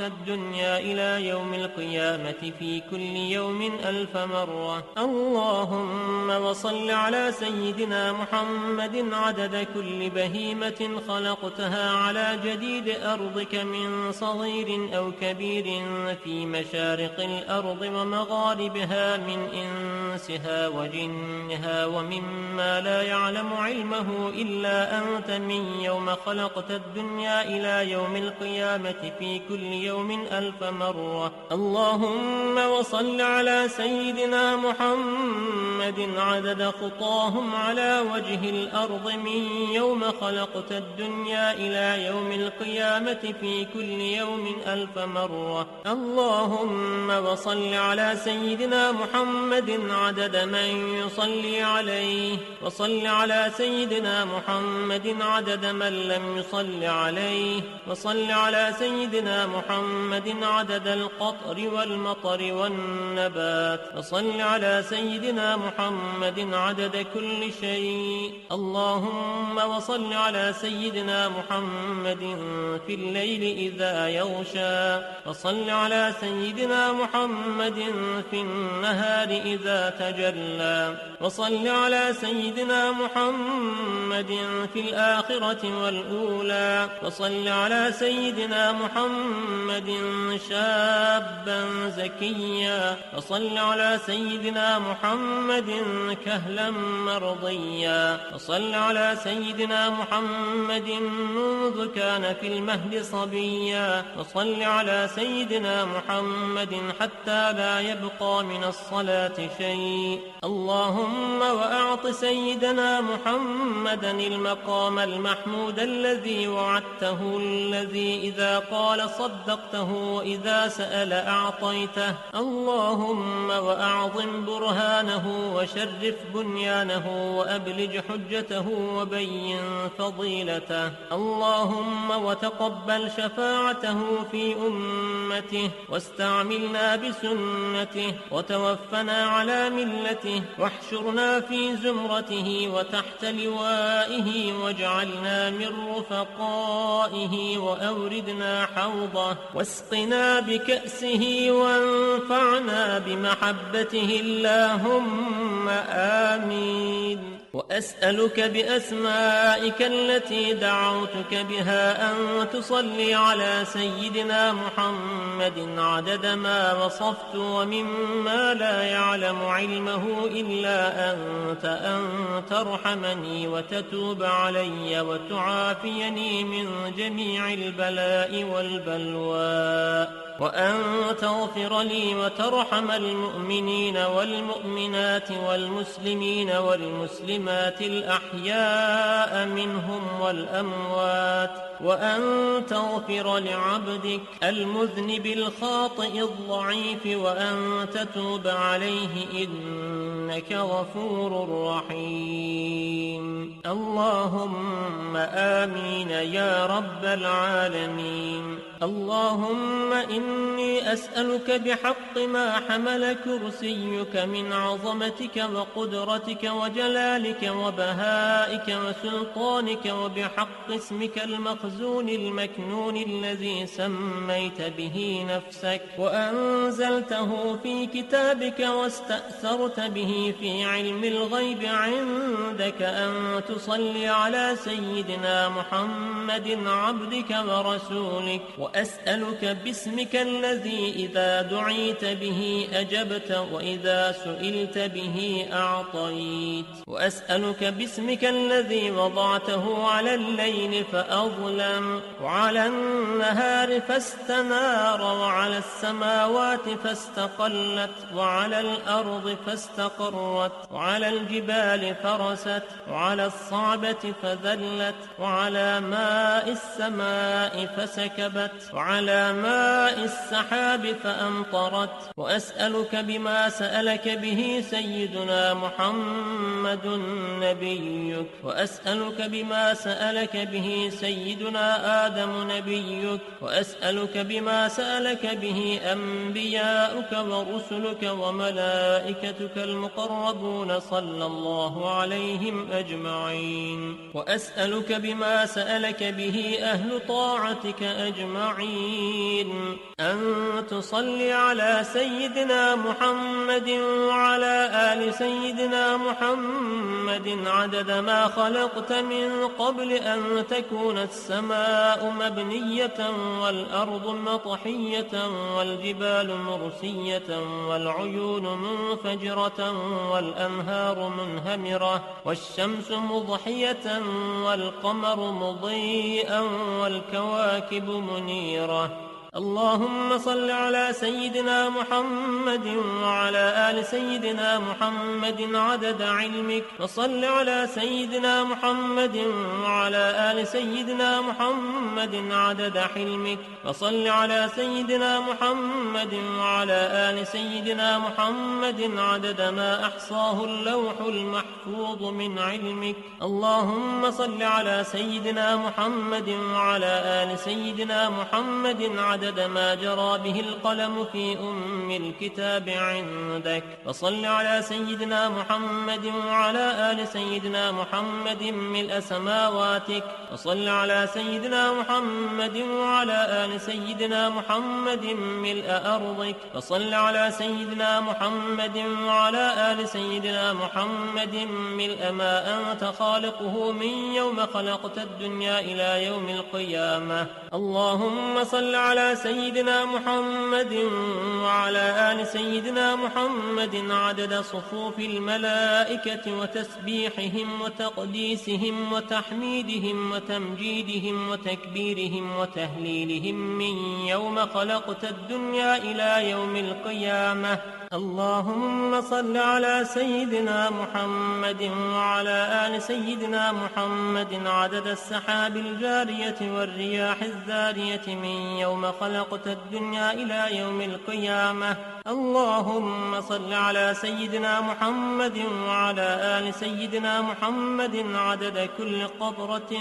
الدنيا إلى يوم القيامة في كل يوم 1000 مرة. اللهم وصل على سيدنا محمد عدد كل بهيمة خلقتها على جديد أرضك من صغير أو كبير في مشارق الأرض ومغاربها من إنسها وجنها ومما لا يعلم علمه إلا أنت من يوم خلقت الدنيا إلى يوم القيامة في كل يوم 1000 مرة. اللهم وصل على سيدنا محمد عدد خطاهم على وجه الأرض من يوم خلقت الدنيا إلى يوم القيامة في كل يوم 1000 مرة. اللهم وصل على سيدنا محمد عدد من يصلي عليه، وصل على سيدنا محمد عدد من لم يصل عليه، وصل على سيدنا محمد عدد القطر والمطر والنبات، وصل على سيدنا محمد عدد كل شيء. اللهم وصل على سيدنا محمد في الليل إذا يغشى، وصل على سيدنا محمد في النهار إذا تجلى، وصل على سيدنا محمد في الآخرة والأولى، وصل على سيدنا محمد شابا زكيا، وصل على سيدنا محمد كهلا مرضيا، وصل على سيدنا محمد منذ كان في المهد صبيا، وصل على سيدنا محمد حتى لا يبقى من الصلاة شيء. اللهم وأعط سيدنا محمدا المقام المحمود الذي وعدته، الذي إذا قال صدقته وإذا سأل أعطيته. اللهم وأعظم برهانه وشرف بنيانه وأبلج حجته وبين فضيلته. اللهم وتقبل شفاعته في أمته، واستعملنا بسنته، وتوفنا على ملته، واحشرنا في زمرته وتحت لوائه، واجعلنا من رفقائه، وأوردنا حوضه، واسقنا بكأسه، وانفعنا بمحبته. اللهم آمين. وأسألك بأسمائك التي دعوتك بها أن تصلي على سيدنا محمد عدد ما وصفت ومما لا يعلم علمه إلا أنت، أن ترحمني وتتوب علي وتعافيني من جميع البلاء والبلوى، وأن تغفر لي وترحم المؤمنين والمؤمنات والمسلمين والمسلمات الأحياء منهم والأموات، وأن تغفر لعبدك المذنب الخاطئ الضعيف، وأن تتوب عليه إنك غفور رحيم. اللهم آمين يا رب العالمين. اللهم إني أسألك بحق ما حمل كرسيك من عظمتك وقدرتك وجلالك وبهائك وسلطانك، وبحق اسمك المخزون المكنون الذي سميت به نفسك وأنزلته في كتابك واستأثرت به في علم الغيب عندك، أن تصلي على سيدنا محمد عبدك ورسولك. وأسألك باسمك الذي إذا دعيت به أجبت، وإذا سئلت به أعطيت. وأسألك باسمك الذي وضعته على الليل فأظلم، وعلى النهار فاستنار، وعلى السماوات فاستقلت، وعلى الأرض فاستقرت، وعلى الجبال فرست، وعلى الصعبة فذلت، وعلى ماء السماء فسكبت، وعلى ماء السحاب فأمطرت. وأسألك بما سألك به سيدنا محمد نبيك، وأسألك بما سألك به سيدنا سيدنا آدم نبيك، وأسألك بما سألك به أنبياؤك ورسلك وملائكتك المقربون صلى الله عليهم أجمعين، وأسألك بما سألك به أهل طاعتك أجمعين أن تصلي على سيدنا محمد وعلى آل سيدنا محمد عدد ما خلقت من قبل أن تكون السماء مبنية والأرض مطحية والجبال مرسية والعيون منفجرة والأنهار منهمرة والشمس مضحية والقمر مضيئا والكواكب منيرة. اللهم صل على سيدنا محمد وعلى آل سيدنا محمد عدد علمك، وصل على سيدنا محمد وعلى آل سيدنا محمد عدد حلمك، وصل على سيدنا محمد وعلى آل سيدنا محمد عدد ما أحصاه اللوح المحفوظ من علمك. اللهم صل على سيدنا محمد وعلى آل سيدنا محمد عدد ما جرى به القلم في الكتاب عندك، وصل على سيدنا محمد وعلى آل سيدنا محمد ملء سماواتك، وصل على سيدنا محمد وعلى آل سيدنا محمد ملء أرضك، وصل على سيدنا محمد وعلى آل سيدنا محمد ملء ما أنت خالقه من يوم خلقت الدنيا إلى يوم القيامة. اللهم صل على سيدنا محمد وعلى آل سيدنا محمد عدد صفوف الملائكة وتسبيحهم وتقديسهم وتحميدهم وتمجيدهم وتكبيرهم وتهليلهم من يوم خلقت الدنيا إلى يوم القيامة. اللهم صل على سيدنا محمد وعلى آل سيدنا محمد عدد السحاب الجارية والرياح الذارية من يوم خلقت الدنيا إلى يوم القيامة. اللهم صل على سيدنا محمد وعلى آل سيدنا محمد عدد كل قطرة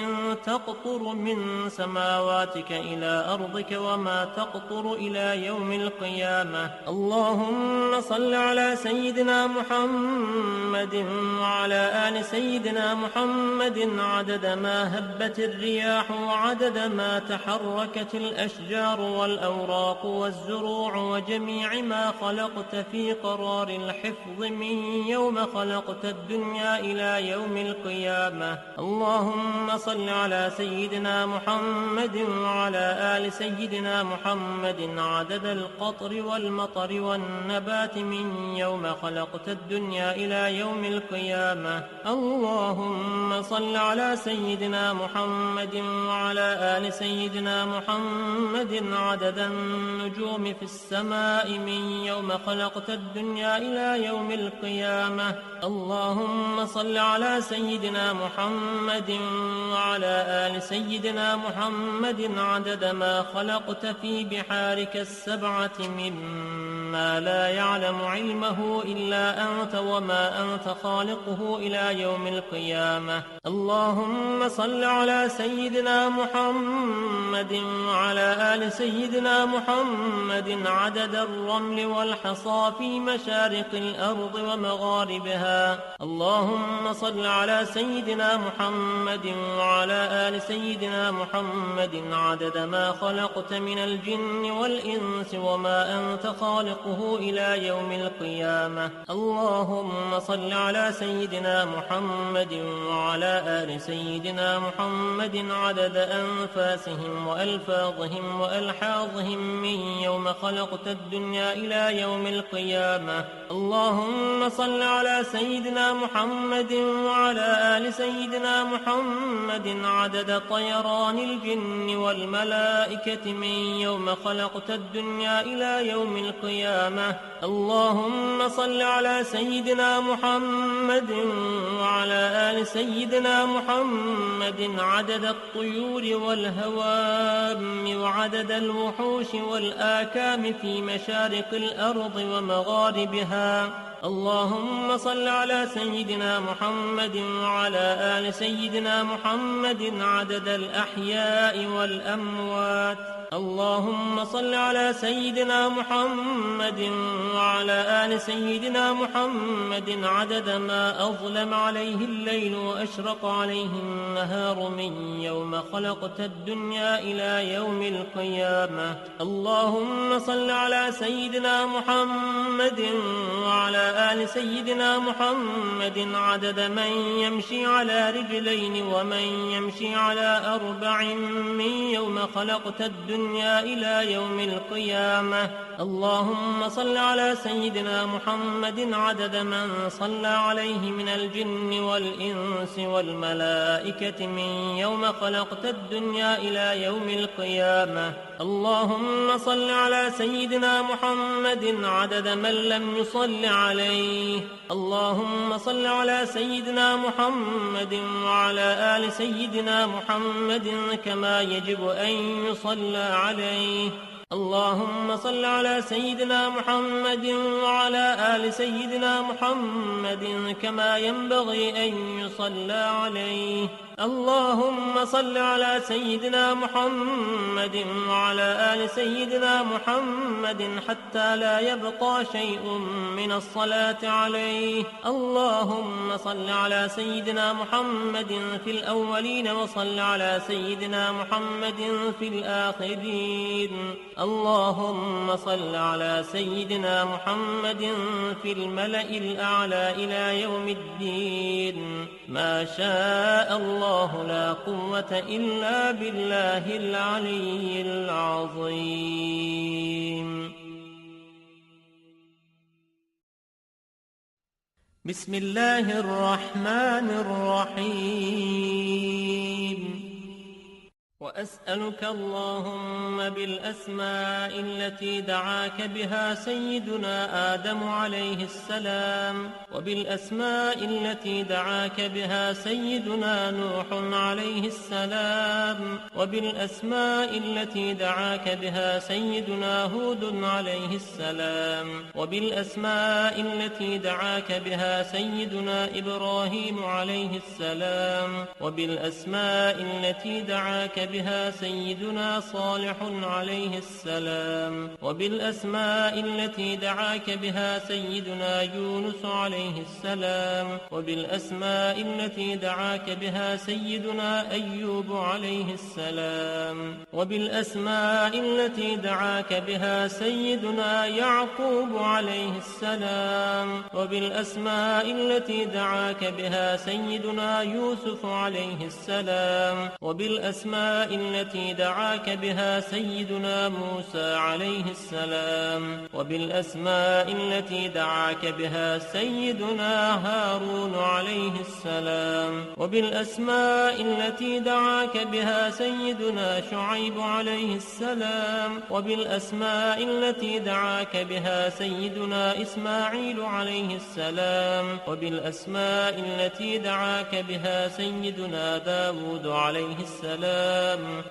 تقطر من سماواتك إلى أرضك وما تقطر إلى يوم القيامة. اللهم صل على سيدنا محمد وعلى آل سيدنا محمد عدد ما هبت الرياح وعدد ما تحركت الأشجار والأوراق والزروع وجميع ما خلقت في قرار الحفظ من يوم خلقت الدنيا إلى يوم القيامة. اللهم صل على سيدنا محمد وعلى آل سيدنا محمد عدد القطر والمطر والنبات من يوم خلقت الدنيا إلى يوم القيامة. اللهم صل على سيدنا محمد وعلى آل سيدنا محمد عدد النجوم في السماء من يوم خلقت الدنيا إلى يوم القيامة. اللهم صل على سيدنا محمد وعلى آل سيدنا محمد عدد ما خلقت في بحارك السبعة مما لا يعلم علمه إلا أنت وما أنت خالقه إلى يوم القيامة. اللهم صل على سيدنا محمد وعلى آل سيدنا محمد عدد الرمل والحصى في مشارق الأرض ومغاربها. اللهم صل على سيدنا محمد وعلى آل سيدنا محمد عدد ما خلقت من الجن والإنس وما أنت خالقه إلى يوم القيامة. اللهم صل على سيدنا محمد وعلى آل سيدنا محمد عدد أنفاسهم وألفاظهم وألحاظهم من يوم خلقت الدنيا إلى يوم القيامة. اللهم صل على سيدنا محمد وعلى آل سيدنا محمد عدد طيران الجن والملائكة من يوم خلقت الدنيا إلى يوم القيامة. اللهم صل على سيدنا محمد وعلى آل سيدنا محمد عدد الطيور والهوام وعدد الوحوش والآكلين الأحكام في مشارق الأرض ومغاربها. اللهم صل على سيدنا محمد وعلى آل سيدنا محمد عدد الأحياء والأموات. اللهم صل على سيدنا محمد وعلى آل سيدنا محمد عدد ما أظلم عليه الليل وأشرق عليه النهار من يوم خلقت الدنيا إلى يوم القيامة. اللهم صل على سيدنا محمد وعلى آل سيدنا محمد عدد من يمشي على رجلين ومن يمشي على أربع من يوم خلقت الدنيا إلى يوم القيامة. اللهم صل على سيدنا محمد عدد من صلى عليه من الجن والإنس والملائكة من يوم خلقت الدنيا إلى يوم القيامة. اللهم صل على سيدنا محمد عدد من لم يصل عليه. اللهم صل على سيدنا محمد وعلى آل سيدنا محمد كما يجب أن يصلى عليه. اللهم صل على سيدنا محمد وعلى آل سيدنا محمد كما ينبغي أن يصلى عليه. اللهم صل على سيدنا محمد وعلى آل سيدنا محمد حتى لا يبقى شيء من الصلاة عليه. اللهم صل على سيدنا محمد في الأولين وصل على سيدنا محمد في الآخرين. اللهم صل على سيدنا محمد في الملأ الأعلى إلى يوم الدين. ما شاء الله لا قوة إلا بالله العلي العظيم. بسم الله الرحمن الرحيم. وأسألك اللهم بالأسماء التي دعاك بها سيدنا آدم عليه السلام، وبالأسماء التي دعاك بها سيدنا نوح عليه السلام، وبالأسماء التي دعاك بها سيدنا هود عليه السلام، وبالأسماء التي دعاك بها سيدنا إبراهيم عليه السلام، وبالأسماء التي دعاك بها سيدنا صالح عليه السلام، وبالأسماء التي دعاك بها سيدنا يونس عليه السلام، وبالأسماء التي دعاك بها سيدنا أيوب عليه السلام، وبالأسماء التي دعاك بها سيدنا يعقوب عليه السلام، وبالأسماء التي دعاك بها سيدنا يوسف عليه السلام، وبالأسماء التي دعاك بها سيدنا موسى عليه السلام، وبالأسماء التي دعاك بها سيدنا هارون عليه السلام، وبالأسماء التي دعاك بها سيدنا شعيب عليه السلام، وبالأسماء التي دعاك بها سيدنا إسماعيل عليه السلام، وبالأسماء التي دعاك بها سيدنا داود عليه السلام،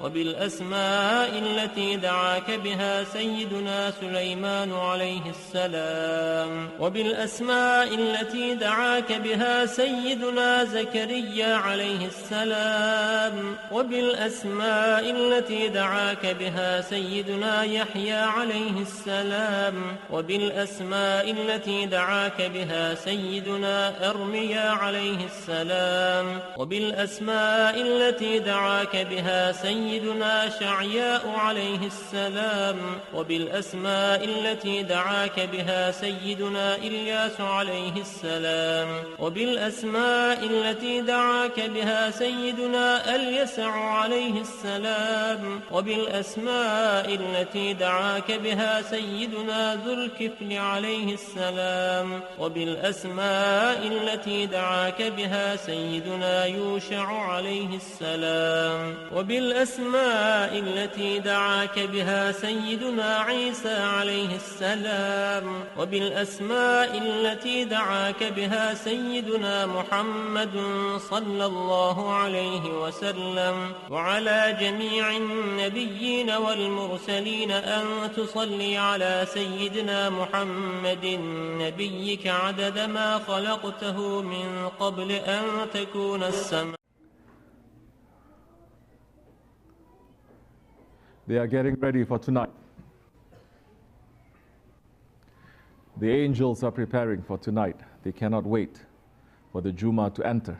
وبالأسماء التي دعاك بها سيدنا سليمان عليه السلام، وبالأسماء التي دعاك بها سيدنا زكريا عليه السلام، وبالأسماء التي دعاك بها سيدنا يحيى عليه السلام، وبالأسماء التي دعاك بها سيدنا أرميا عليه السلام، وبالأسماء التي دعاك بها سيدنا شعياء عليه السلام، وبالأسماء التي دعاك بها سيدنا إلياس عليه السلام، وبالأسماء التي دعاك بها سيدنا اليسع عليه السلام، وبالأسماء التي دعاك بها سيدنا ذو الكفل عليه السلام، وبالأسماء التي دعاك بها سيدنا يوشع عليه السلام، وبالأسماء التي دعاك بها سيدنا عيسى عليه السلام وبالأسماء التي دعاك بها سيدنا محمد صلى الله عليه وسلم وعلى جميع النبيين والمرسلين أن تصلي على سيدنا محمد نبيك عدد ما خلقته من قبل أن تكون السماء. They are getting ready for tonight. The angels are preparing for tonight. They cannot wait for the Jummah to enter.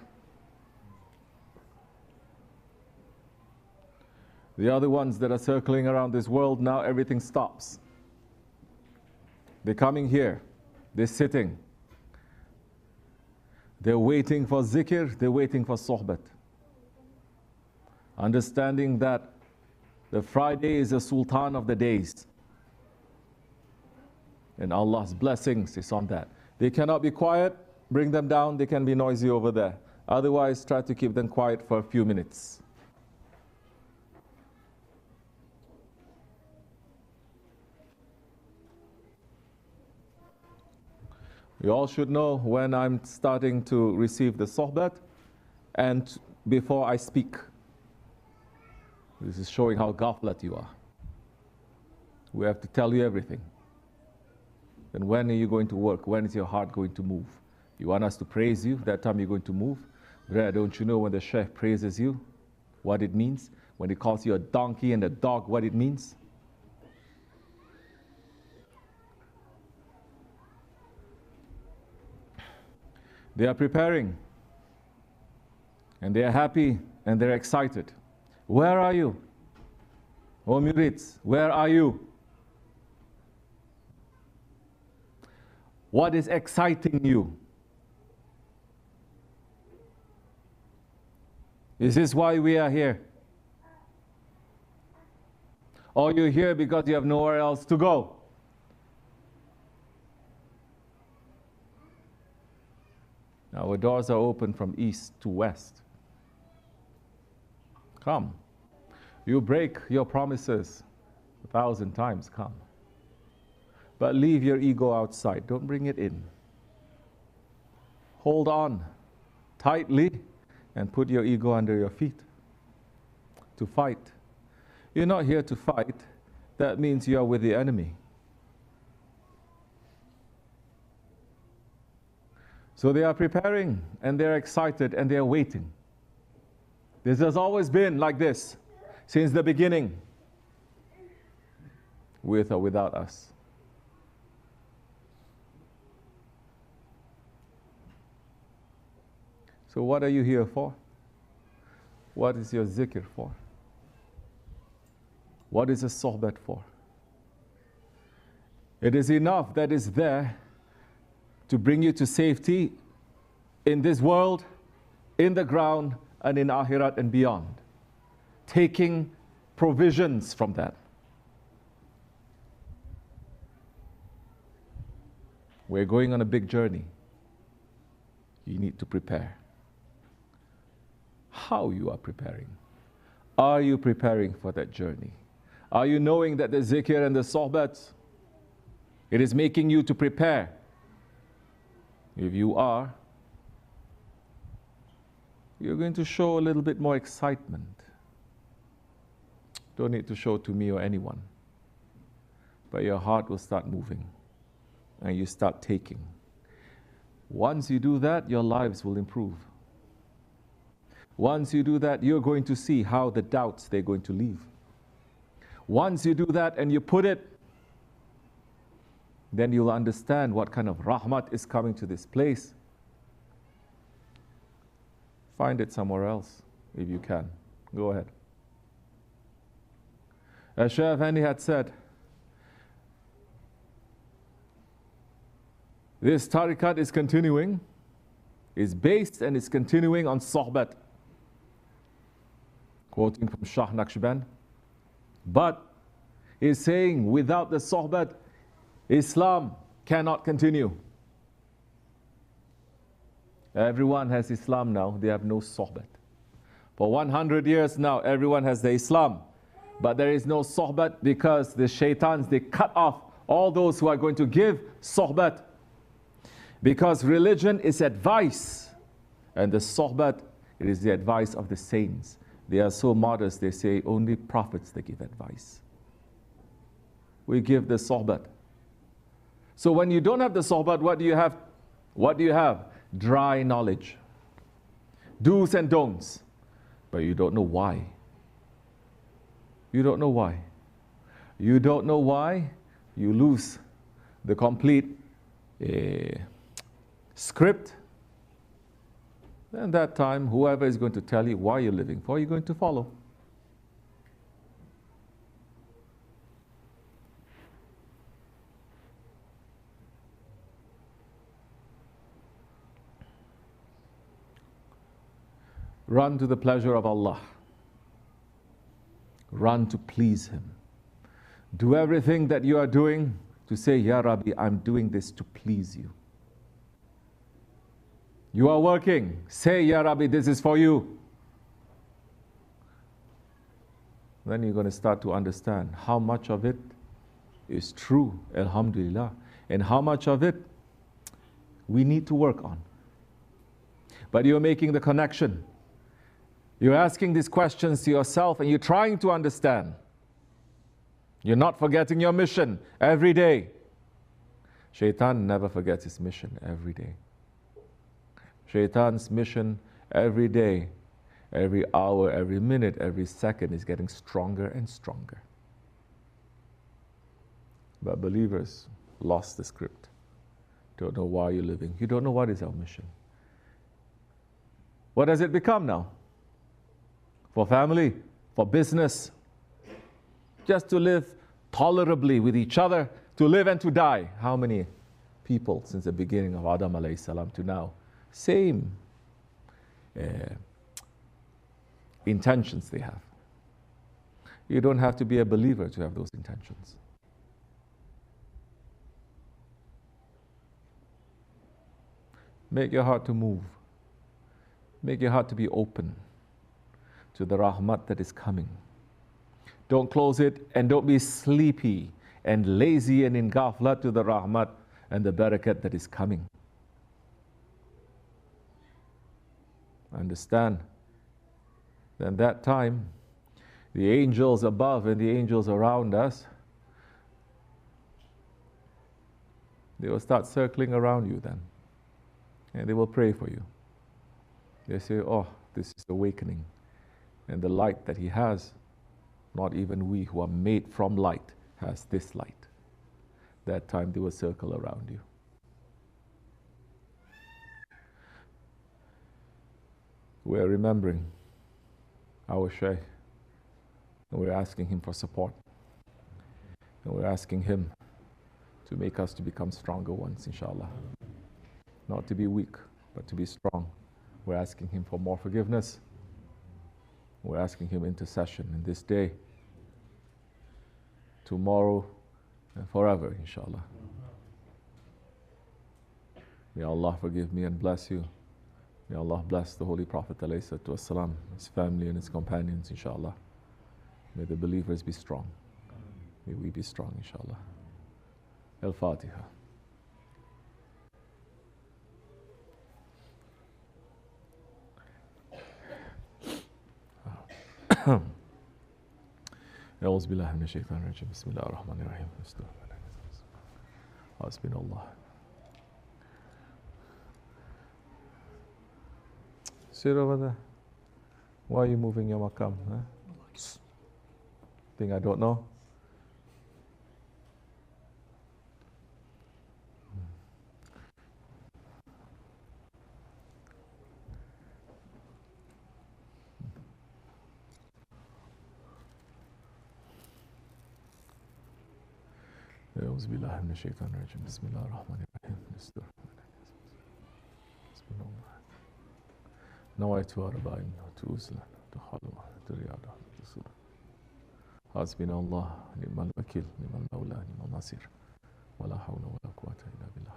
The other ones that are circling around this world, now everything stops. They're coming here. They're sitting. They're waiting for zikr. They're waiting for sohbat. Understanding that the Friday is the sultan of the days. And Allah's blessings is on that. They cannot be quiet. Bring them down. They can be noisy over there. Otherwise, try to keep them quiet for a few minutes. You all should know when I'm starting to receive the sohbat and before I speak. This is showing how ghaflat you are. We have to tell you everything. Then when are you going to work? When is your heart going to move? You want us to praise you? That time you're going to move? Brother, don't you know when the Sheikh praises you, what it means? When he calls you a donkey and a dog, what it means? They are preparing. And they are happy and they're excited. Where are you? Oh Murids, where are you? What is exciting you? Is this why we are here? Or you're here because you have nowhere else to go? Our doors are open from east to west. Come. You break your promises 1,000 times, come. But leave your ego outside. Don't bring it in. Hold on tightly and put your ego under your feet to fight. You're not here to fight. That means you are with the enemy. So they are preparing and they're excited and they're waiting. This has always been like this since the beginning, with or without us. So what are you here for? What is your zikr for? What is a sohbat for? It is enough that is there to bring you to safety in this world, in the ground, and in Akhirat and beyond. Taking provisions from that. We're going on a big journey. You need to prepare. How you are preparing? Are you preparing for that journey? Are you knowing that the zikr and the sohbats, it is making you to prepare? If you are, you're going to show a little bit more excitement. Don't need to show to me or anyone. But your heart will start moving and you start taking. Once you do that, your lives will improve. Once you do that, you're going to see how the doubts, they're going to leave. Once you do that and you put it, then you'll understand what kind of rahmat is coming to this place. Find it somewhere else, if you can. Go ahead. As Shaykh Effendi had said, this tariqat is continuing, is based and is continuing on sohbat. Quoting from Shah Naqshband. But he's saying without the sohbat, Islam cannot continue. Everyone has Islam now, they have no sohbat. For 100 years now, everyone has the Islam. But there is no sohbat because the shaitans, they cut off all those who are going to give sohbat. Because religion is advice. And the sohbat, it is the advice of the saints. They are so modest, they say only prophets they give advice. We give the sohbat. So when you don't have the sohbat, what do you have? What do you have? Dry knowledge. Do's and don'ts. But you don't know why. You don't know why. You don't know why. You lose the complete script. Then that time, whoever is going to tell you why you're living for, you're going to follow. Run to the pleasure of Allah. Run to please Him. Do everything that you are doing to say, Ya Rabbi, I'm doing this to please you. You are working. Say, Ya Rabbi, this is for you. Then you're going to start to understand how much of it is true, alhamdulillah, and how much of it we need to work on. But you're making the connection. You're asking these questions to yourself and you're trying to understand. You're not forgetting your mission every day. Shaitan never forgets his mission every day. Shaitan's mission every day, every hour, every minute, every second is getting stronger and stronger. But believers lost the script. Don't know why you're living. You don't know what is our mission. What does it become now? For family, for business, just to live tolerably with each other, to live and to die. How many people since the beginning of Adam alayhi salam to now? Same intentions they have. You don't have to be a believer to have those intentions. Make your heart to move. Make your heart to be open to the rahmat that is coming. Don't close it and don't be sleepy and lazy and in ghaflat to the rahmat and the barakat that is coming. Understand? Then that time, the angels above and the angels around us, they will start circling around you then. And they will pray for you. They say, oh, this is awakening. And the light that he has, not even we who are made from light has this light. That time they will circle around you. We are remembering our Shaykh, and we're asking him for support. And we're asking him to make us to become stronger ones, inshallah. Not to be weak, but to be strong. We're asking him for more forgiveness. We're asking him intercession in this day, tomorrow, and forever, inshallah. May Allah forgive me and bless you. May Allah bless the Holy Prophet ﷺ, his family and his companions, inshallah. May the believers be strong. May we be strong, inshallah. Al-Fatiha. أعوذ بالله من الشيطان الرجيم بسم الله الرحمن الرحيم حسبنا الله. Sit over there. Why are you moving your makam? Huh? Think I don't know? أعوذ بالله من الشيطان الرجيم بسم الله الرحمن الرحيم نويت أربعين وتوزلا تخلوا ترياضا تسولا حسبنا الله نعم الوكيل نعم المولى نعم النصير ولا حول ولا قوة إلا بالله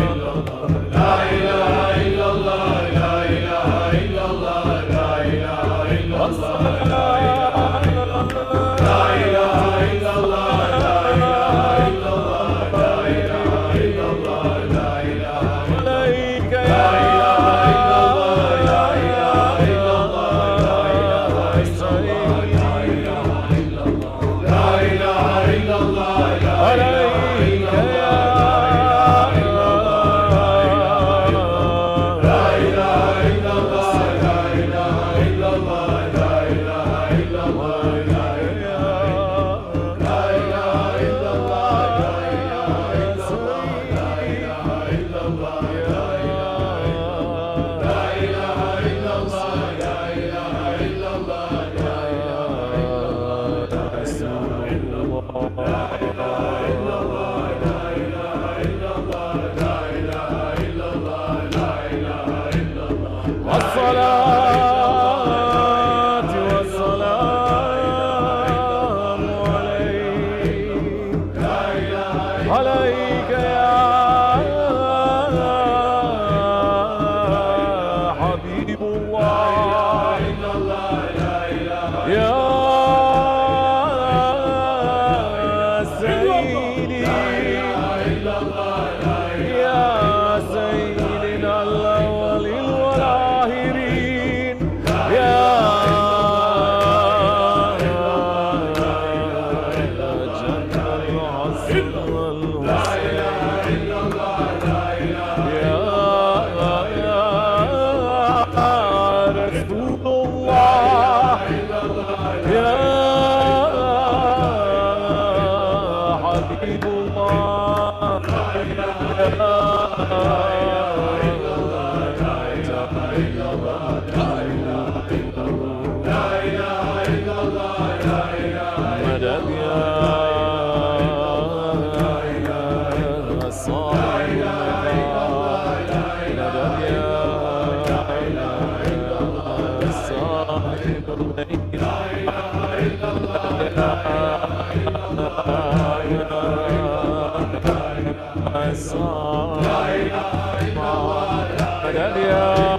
حبيب الله مدد يا صاحب مدد يا صاحب مدد يا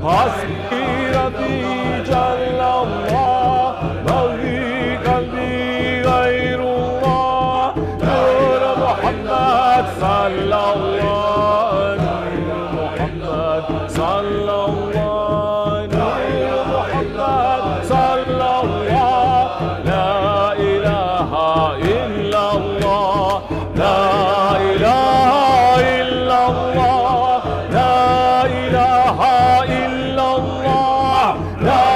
حسبي ربي جل الله ما في قلبي غير الله نور محمد صلى الله نور محمد صلى الله نور محمد صلى الله لا إله إلا الله لا إله إلا الله لا إله إلا الله لا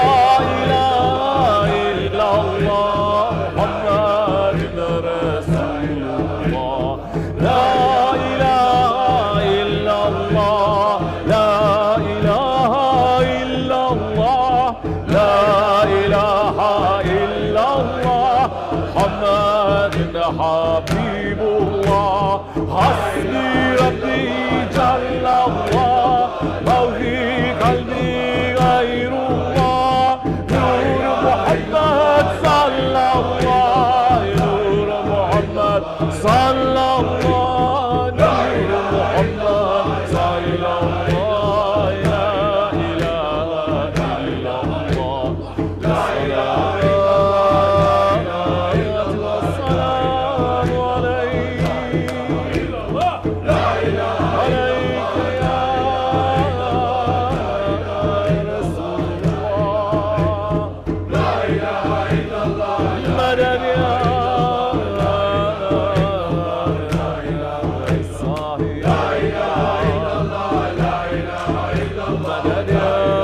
إله إلا الله محمد رسول الله لا إله إلا الله لا إله إلا الله لا إله إلا الله محمد حبيب الله حسبي ربي جل الله ما في قلبي غير الله نور محمد صلى الله نور محمد صلى الله نور محمد صلى الله لا إله إلا الله الصلاة والسلام عليك عليك يا رسول الله مدد يا صاحب مدد يا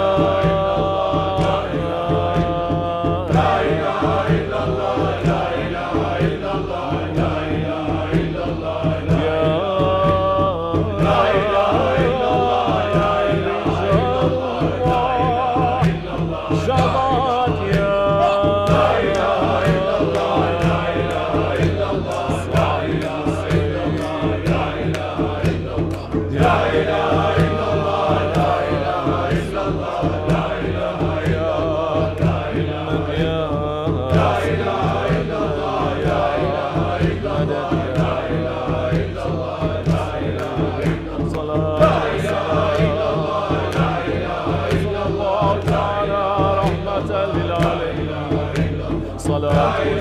صلاة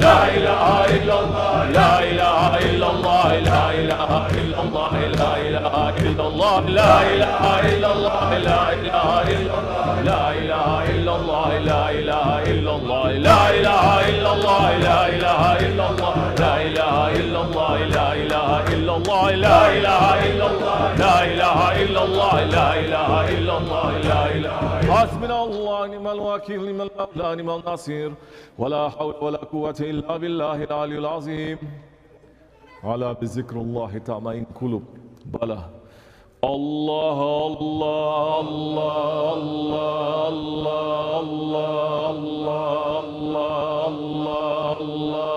لا لا إله إلا الله لا إله إلا الله لا إله إلا الله لا إله إلا الله لا إله إلا الله لا إله إلا الله لا إله إلا الله لا إله إلا الله لا إله إلا الله لا إله إلا الله لا إله إلا الله لا إله إلا الله لا إله إلا الله لا إله إلا الله لا إله إلا الله لا إله حسبنا الله نعم الوكيل نعم المولى نعم النصير ولا حول ولا قوة إلا بالله العلي العظيم على بذكر الله تطمئن القلوب بلى الله الله الله الله الله الله الله الله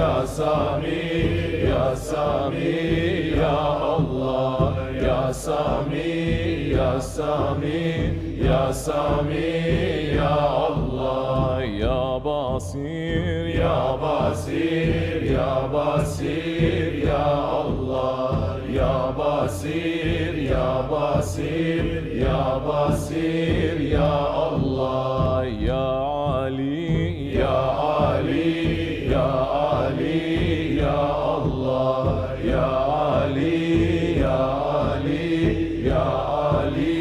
ya Sami, ya Sami, ya Allah, ya Sami, ya Sami, ya Sami, ya Allah, ya Basir, ya Basir, ya Basir, ya Allah, ya Basir, ya Basir, ya Basir, ya Allah, ya Ali, ya Ali, ya Ali, ya Allah, ya Ali, ya Ali, ya Ali,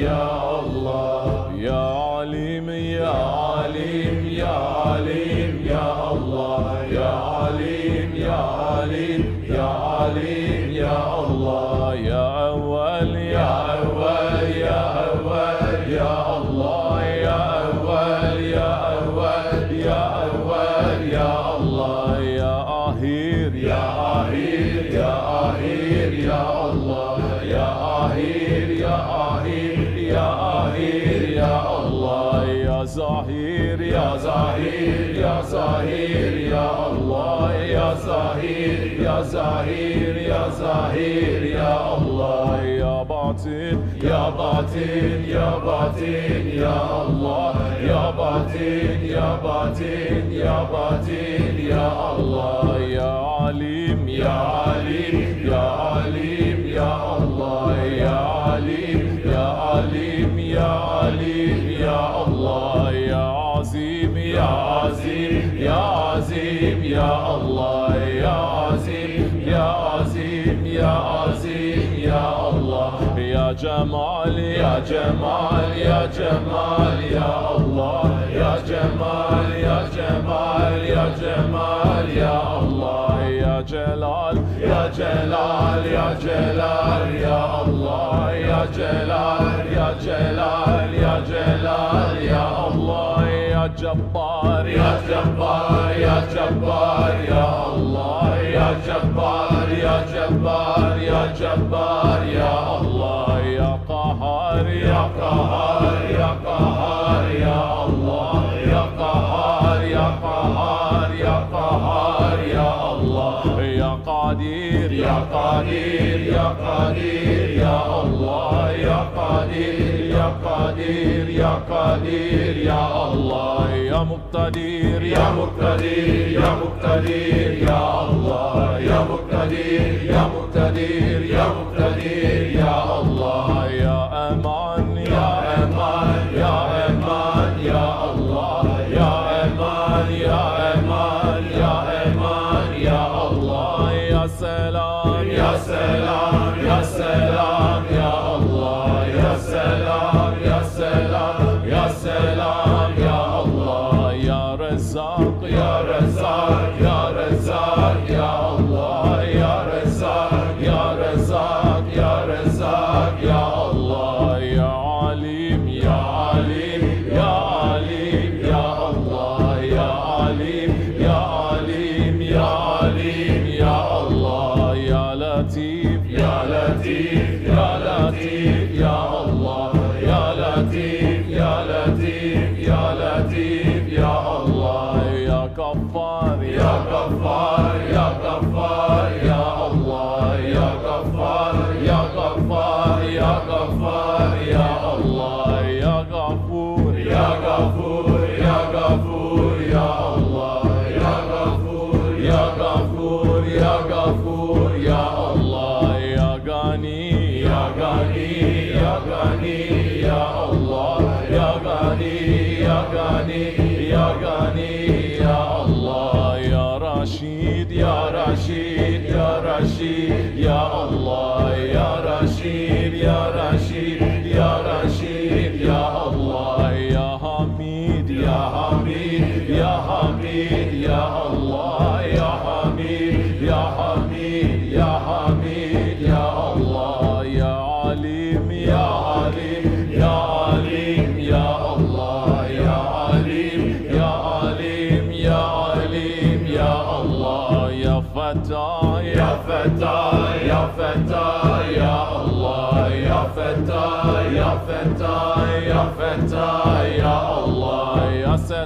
ya Allah, ya Alim, ya Alim, ya Alim, ya Allah, ya Alim, ya Alim, ya Alim, ya Allah, ya Awwal, ya Awwal, ya Awwal, ya Allah, ya Awwal, ya Awwal, ya Awwal, ya Allah, ya Ahir, ya Ahir, ya Ahir, ya Allah, ya Ahir, ya Ahir, ya Ahir, ya Allah, ya Zahir, ya Zahir, ya Zahir, ya Allah, ya Zahir, ya Zahir, ya Zahir, ya Allah, ya Batin, ya Batin, ya Batin, ya Allah, ya Batin, ya Batin, ya Batin, ya Allah, ya Alim, ya Alim, ya Alim, ya Allah, ya Alim, ya Alim, ya Alim, ya Allah, ya Azim, ya Azim, ya Azim, ya Allah, ya Azim, ya Azim, ya Azim, ya Allah, ya Cemal, ya Cemal, ya Cemal, ya Allah, ya Cemal, ya Cemal, ya Cemal, ya Allah, ya Celal, ya Celal, ya Celal, ya Allah, ya Celal, ya Celal, ya Celal, ya Allah, ya Jabbar, ya Jabbar, ya Jabbar, ya Allah, ya Jabbar, ya Jabbar, ya Jabbar, ya Allah, ya Qahar, ya Qahar, ya Qahar, ya Allah, ya Qahar, ya Qahar, ya Qahar, ya Allah, ya Qadir, ya Qadir, ya Qadir, ya Allah, ya Qadir, ya Qadir, ya Qadir, ya Allah, ya Muqtadir, ya Muqtadir, ya Muqtadir, ya Allah, ya Muqtadir, ya Muqtadir, ya Muqtadir, ya Allah, ya Eman, ya Eman, ya Eman, ya Allah, ya Eman, ya Eman, ya Eman, ya Allah, ya Selam, ya Selam, ya Selam, ya Allah, ya Selam, ya Selam, ya Selam, ya Allah, ya Rezzak, ya Rezzak, ya Rezzak, ya Allah, ya Rezzak, ya Rezzak, ya Rezzak, ya Allah, ya Alim, ya Alim, ya Alim, ya Allah, ya Alim, ya Alim, ya Alim, ya Allah, ya Latif, ya Latif, ya Latif, ya Allah, ya Latif, ya Latif, ya Latif, ya Allah, ya Gaffar, ya Gaffar, ya Gaffar, ya Allah, ya Gaffar, ya Gaffar, ya Gaffar, ya Allah, ya Gafur, ya Gafur, ya Gafur, ya Allah, ya Gafur, ya Gafur, ya Gafur, ya Allah, ya Gani, ya Gani, ya Gani, ya Allah, ya Gani, ya Gani, ya Gani, ya Allah, ya Rashid, ya Rashid, ya Rashid, ya Allah, ya Rashid, ya Rashid, ya Rashid, ya Allah, ya Hamid, ya Hamid, ya Hamid, ya Allah, ya Hamid, ya Hamid, ya Hamid, ya Allah, ya Alim, ya Alim, ya Alim, ya Allah, ya Alim, ya Alim, ya Alim, ya Allah, ya Fatah, ya Fatah, ya Fatah, ya Allah, ya Fatah, ya Fatah, ya Fatah, ya Allah, ya Salam.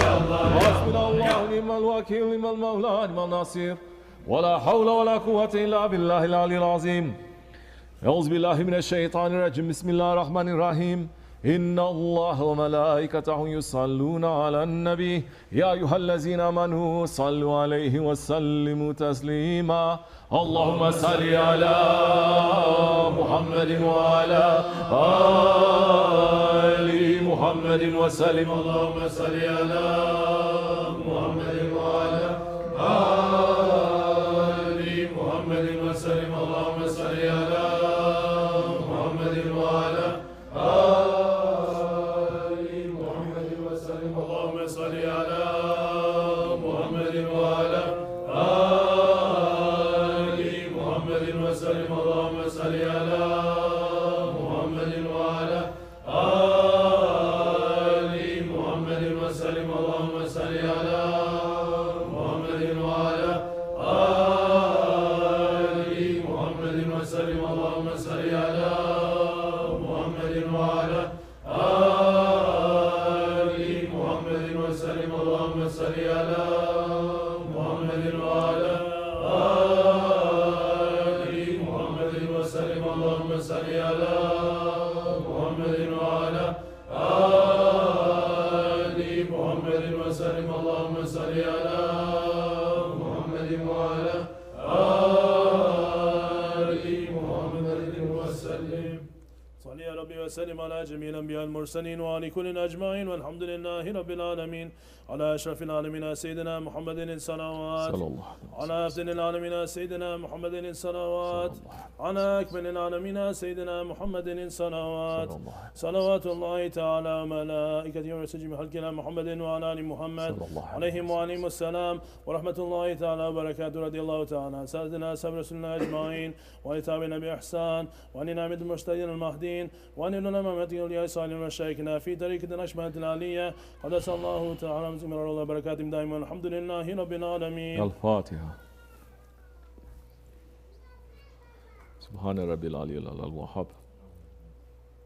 يا الله حسبنا الله ونعم الوكيل نعم المولى نعم النصير ولا حول ولا قوة إلا بالله العلي العظيم أعوذ بالله من الشيطان الرجيم بسم الله الرحمن الرحيم إن الله وملائكته يصلون على النبي يا أيها الذين آمنوا صلوا عليه وسلموا تسليما اللهم صل على محمد وعلى آل محمد وسلم اللهم صل على محمد وعلى آل محمد وسلم اللهم صل على محمد وعلى آل محمد وسلم اللهم صل على محمد وعلى آل محمد وسلم اللهم صل على محمد وعلى آل محمد وسلم اللهم صل على محمد وعلى آل محمد وسلم اللهم صل على محمد وعلى آل محمد وسلم اللهم صل على محمد وعلى آل محمد وسلم اللهم صل على محمد وعلى آل محمد وسلم اللهم صل على محمد وعلى آل محمد وسلم صل يا ربي وسلم على جميع الأنبياء المرسلين وعلى كل أجمعين والحمد لله رب العالمين على أشرف العالمين سيدنا محمد الصلوات على أفضل العالمين سيدنا محمد الصلوات على أكمل العالمين سيدنا محمد الصلوات صلوات الله تعالى وملائكته ورسله خلقنا محمد وعلى آل محمد عليهم وعليهم السلام ورحمة الله تعالى وبركاته رضي الله تعالى عن سيدنا أصحاب رسول الله أجمعين وعن بإحسان وعن نعمة المجتهدين المهديين وعن العلماء والأولياء الصالحين ومشايخنا في طريق الأشباهة العالية قدس الله تعالى مسلم الله وبركاته دائما الحمد لله رب العالمين. الفاتحة. سبحان ربي العلي الوهاب.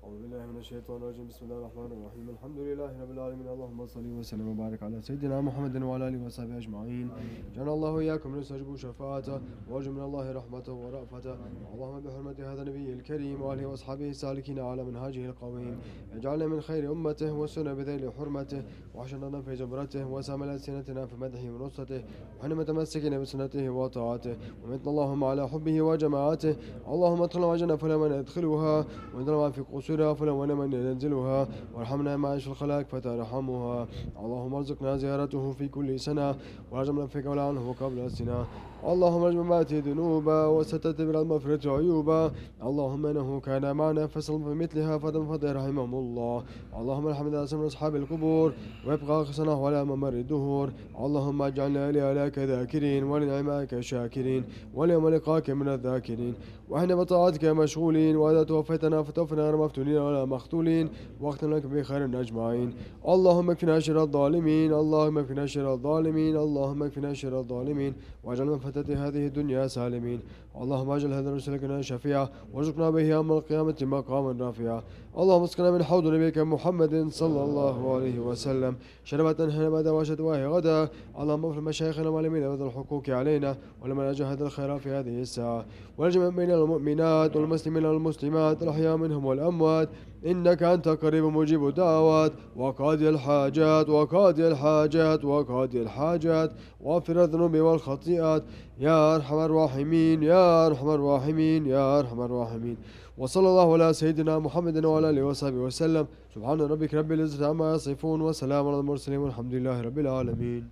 أعوذ بالله من الشيطان الرجيم بسم الله الرحمن الرحيم الحمد لله رب العالمين اللهم صل وسلم وبارك على سيدنا محمد وعلى آله وصحبه أجمعين جعلنا الله وإياكم نستجيب شفاعته وأرجو من الله رحمته ورأفته اللهم بحرمة هذا النبي الكريم وآله وأصحابه السالكين على منهاجه القويم اجعلنا من خير أمته وسن بذيل حرمته وحشرنا في جبرته وسامل ألسنتنا في مدحه ونصرته وحن متمسكين بسنته وطاعته ومتنا اللهم على حبه وجماعته اللهم ادخلنا وجنة فلا ندخلها وانزلنا في قصورها فلا ونمن ننزلها وارحمنا مع عيش الخلائق فترحمها اللهم ارزقنا زيارته في كل سنة ورجمنا في قول عنه قبل السنة اللهم اجمع ماتي ذنوبا وستتبر المغفرة عيوبا اللهم انه كان معنا فصل في مثلها فدم فضل رحمهم الله اللهم ارحم من اصحاب القبور وابقى قصنا ولا ممر الدهور اللهم اجعلنا لك ذاكرين ولنعمائك شاكرين وليوم لقاك من الذاكرين واحنا بطاعتك مشغولين واذا توفيتنا فتوفنا غير مفتونين ولا مقتولين واختم لك بخير اجمعين اللهم اكفنا شر الظالمين اللهم اكفنا شر الظالمين اللهم اكفنا شر الظالمين واجعل من فتاة هذه الدنيا سالمين اللهم اجعل هذا الرسول لنا شفيعا وارزقنا به يوم القيامة مقاما رفيعا اللهم اسقنا من حوض نبيك محمد صلى الله عليه وسلم شربة هنبدا وشتواه غدا اللهم اغفر مشايخنا والمين وذو الحقوق علينا ولمن اجهد الخير في هذه الساعة والجمع بين المؤمنات والمسلمين والمسلمات الأحياء منهم والأموات إنك أنت قريب مجيب الدعوات وقاضي الحاجات وقاضي الحاجات وقاضي الحاجات وغفر الذنوب والخطيئات يا أرحم الراحمين يا أرحم الراحمين يا أرحم الراحمين وصلى الله على سيدنا محمد وعلى آله وصحبه وسلم سبحان ربك رب العزة عما يصفون وسلام على المرسلين والحمد لله رب العالمين.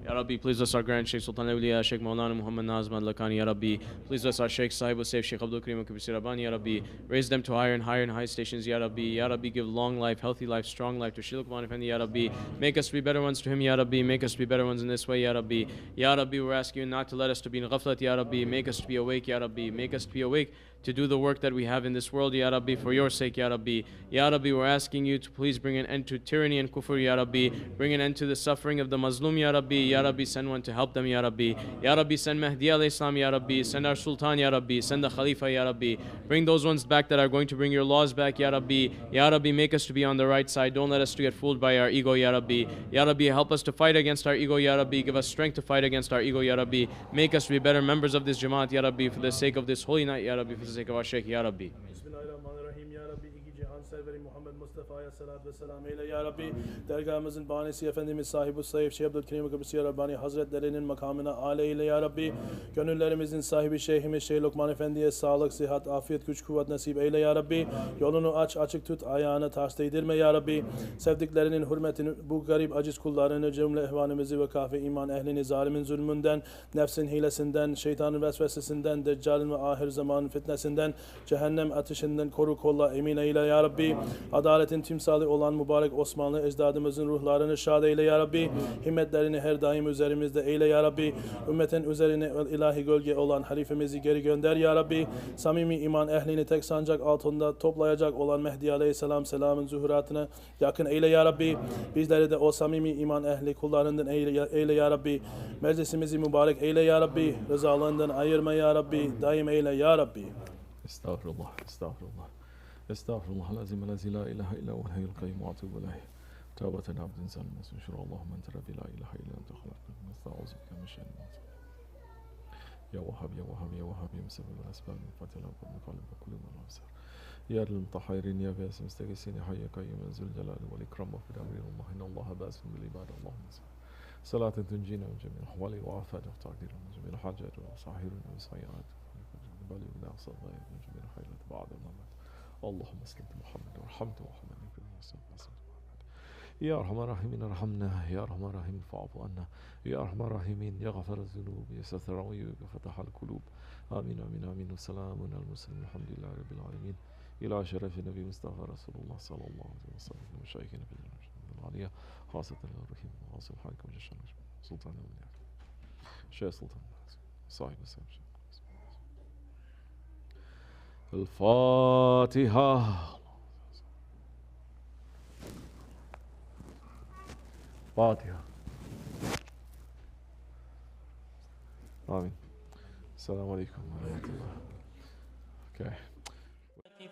Ya Rabbi, please bless our Grand Sheikh Sultan Awliya, Sheikh Maulana Muhammad Nazman Lakani, Ya Rabbi. Please bless our Sheikh Sahib Saif, Sheikh Abdul Karim Kabir Rabbani, Ya Rabbi. Raise them to higher and higher and high stations, Ya Rabbi. Ya Rabbi, give long life, healthy life, strong life to Sheikh Luqman Effendi, Ya Rabbi. Make us to be better ones to him, Ya Rabbi. Make us to be better ones in this way, Ya Rabbi. Ya Rabbi, we're asking you not to let us to be in ghaflat, Ya Rabbi. Make us to be awake, Ya Rabbi. Make us to be awake to do the work that we have in this world, Ya Rabbi, for your sake, Ya Rabbi. Ya Rabbi, we're asking you to please bring an end to tyranny and kufr, Ya Rabbi. Bring an end to the suffering of the Mazlum, Ya Rabbi. Ya Rabbi, send one to help them, Ya Rabbi. Ya Rabbi, send Mahdi alayhi salam, Ya Rabbi. Send our Sultan, Ya Rabbi. Send the Khalifa, Ya Rabbi. Bring those ones back that are going to bring your laws back, Ya Rabbi. Ya Rabbi, make us to be on the right side. Don't let us to get fooled by our ego, Ya Rabbi. Ya Rabbi, help us to fight against our ego, Ya Rabbi. Give us strength to fight against our ego, Ya Rabbi. Make us to be better members of this Jamaat, Ya Rabbi, for the sake of this holy night, Ya Rabbi, for the sake of our Shaykh, Ya Rabbi. Bismillahirrahmanirrahim. Ya Rabbi, iki cihan serveri Muhammed Mustafa'ya salat ve selam eyle Ya Rabbi. Dergahımızın banisi Efendimiz sahibi Sayyid Şeyh Abdülkerim Kıbrıs Ya Rabbani Hazretlerinin makamına âle eyle Ya Rabbi. Gönüllerimizin sahibi Şeyhimiz Şeyh Lokman Efendi'ye sağlık, sıhhat, afiyet, güç, kuvvet nasip eyle Ya Rabbi. Yolunu aç, açık tut, ayağını taş değdirme Ya Rabbi. Sevdiklerinin hürmetini, bu garip aciz kullarını, cümle ihvanımızı ve kahve iman ehlini zalimin zulmünden, nefsin hilesinden, şeytanın vesvesesinden, deccalin ve ahir zamanın fitnesinden, cehennem ateşinden koru, kolla, emin eyle Ya Rabbi. Adaletin timsali olan mübarek Osmanlı ecdadımızın ruhlarını şad eyle Ya Rabbi. Himmetlerini her daim üzerimizde eyle Ya Rabbi. Ümmetin üzerine ilahi gölge olan halifemizi geri gönder Ya Rabbi. Samimi iman ehlini tek sancak altında toplayacak olan Mehdi Aleyhisselam selamın zuhuratına yakın eyle Ya Rabbi. Bizleri de o samimi iman ehli kullarından eyle Ya Rabbi. Meclisimizi mübarek eyle Ya Rabbi. Rızalığından ayırma Ya Rabbi. Daim eyle Ya Rabbi. Estağfurullah, estağfurullah. Estağfurullah, lazim lazi la ilahe illa huvel hayyul kayyum ve etûbü ileyh. Tevbeten abdin zalimin şurra Allahümme ente rabbi la ilahe illa ente halakna nesta'uzu bike min şerri ma sana'tu. Ya Vahhab ya Vahhab ya Vahhab ya musebbib el asbab min fatihil abwab min qalbi ve kulli ma absar. Ya lil mutahhirin ya ba'as mustaghithin ya hayy kayyum zul jalal wal ikram wa fil amri Allah inna Allah ba'asun bil ibad Allahumma salli. Salaten tunjina min jami'il ahwali wa afat wa taqdir min jami'il hajat wa sahirin wa sayyi'at. بل لا صدق من جميع الخيرات بعد الممات اللهم اسلم محمد وارحمه محمد يا ارحم الراحمين ارحمنا يا ارحم الراحمين فاعف عنا يا ارحم الراحمين يا غفر الذنوب يا ستر العيوب يا فتح القلوب امين امين امين وسلام على المرسلين الحمد لله رب العالمين الى شرف النبي مصطفى رسول الله صلى الله عليه وسلم ومشايخنا في العاليه خاصه الرحيم واصل الحاكم جشان سلطان الاولياء شيخ سلطان صاحب السلام الفاتحة. فاتحة. آمين. السلام عليكم ورحمة الله. Okay.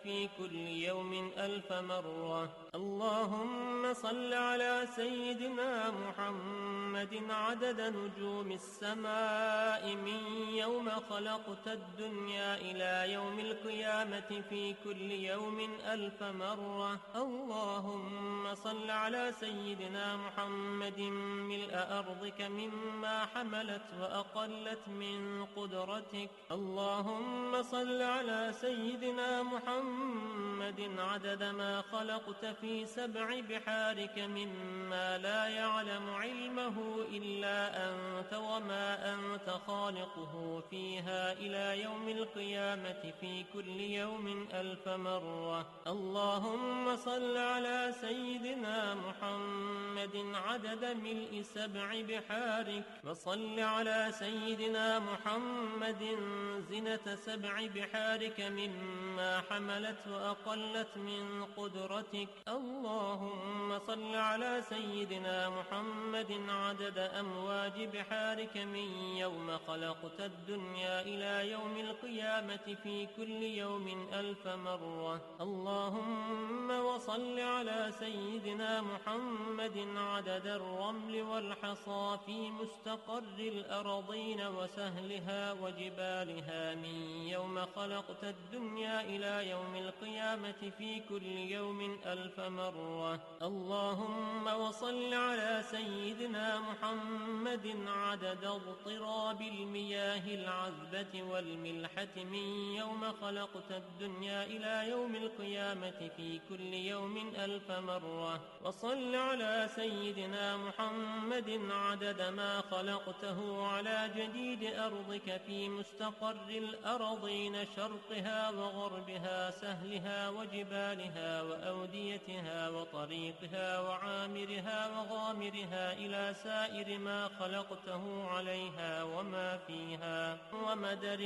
في كل يوم 1000 مرة اللهم صل على سيدنا محمد عدد نجوم السماء من يوم خلقت الدنيا إلى يوم القيامة في كل يوم 1000 مرة اللهم صل على سيدنا محمد ملء أرضك مما حملت وأقلت من قدرتك اللهم صل على سيدنا محمد عدد ما خلقت في 7 بحارك مما لا يعلم علمه إلا أنت وما أنت خالقه فيها إلى يوم القيامة في كل يوم 1000 مرة. اللهم صل على سيدنا محمد عدد ملء 7 بحارك، وصل على سيدنا محمد زنة 7 بحارك مما حملت وأقلت من قدرتك. اللهم صل على سيدنا محمد عدد أمواج بحارك من يوم خلقت الدنيا إلى يوم القيامة في كل يوم 1000 مرة. اللهم وصل على سيدنا محمد عدد الرمل والحصى في مستقر الأرضين وسهلها وجبالها من يوم خلقت الدنيا إلى يوم القيامة في كل يوم 1000 مرة. اللهم وصل على سيدنا محمد عدد اضطراب المياه العذبة والملحة من يوم خلقت الدنيا إلى يوم القيامة في كل يوم 1000 مرة. وصل على سيدنا محمد عدد ما خلقته على جديد أرضك في مستقر الأرضين شرقها وغربها سهلها وجبالها وأوديتها وطريقها وعامرها وغامرها إلى سائر ما خلقته عليها وما فيها ومدر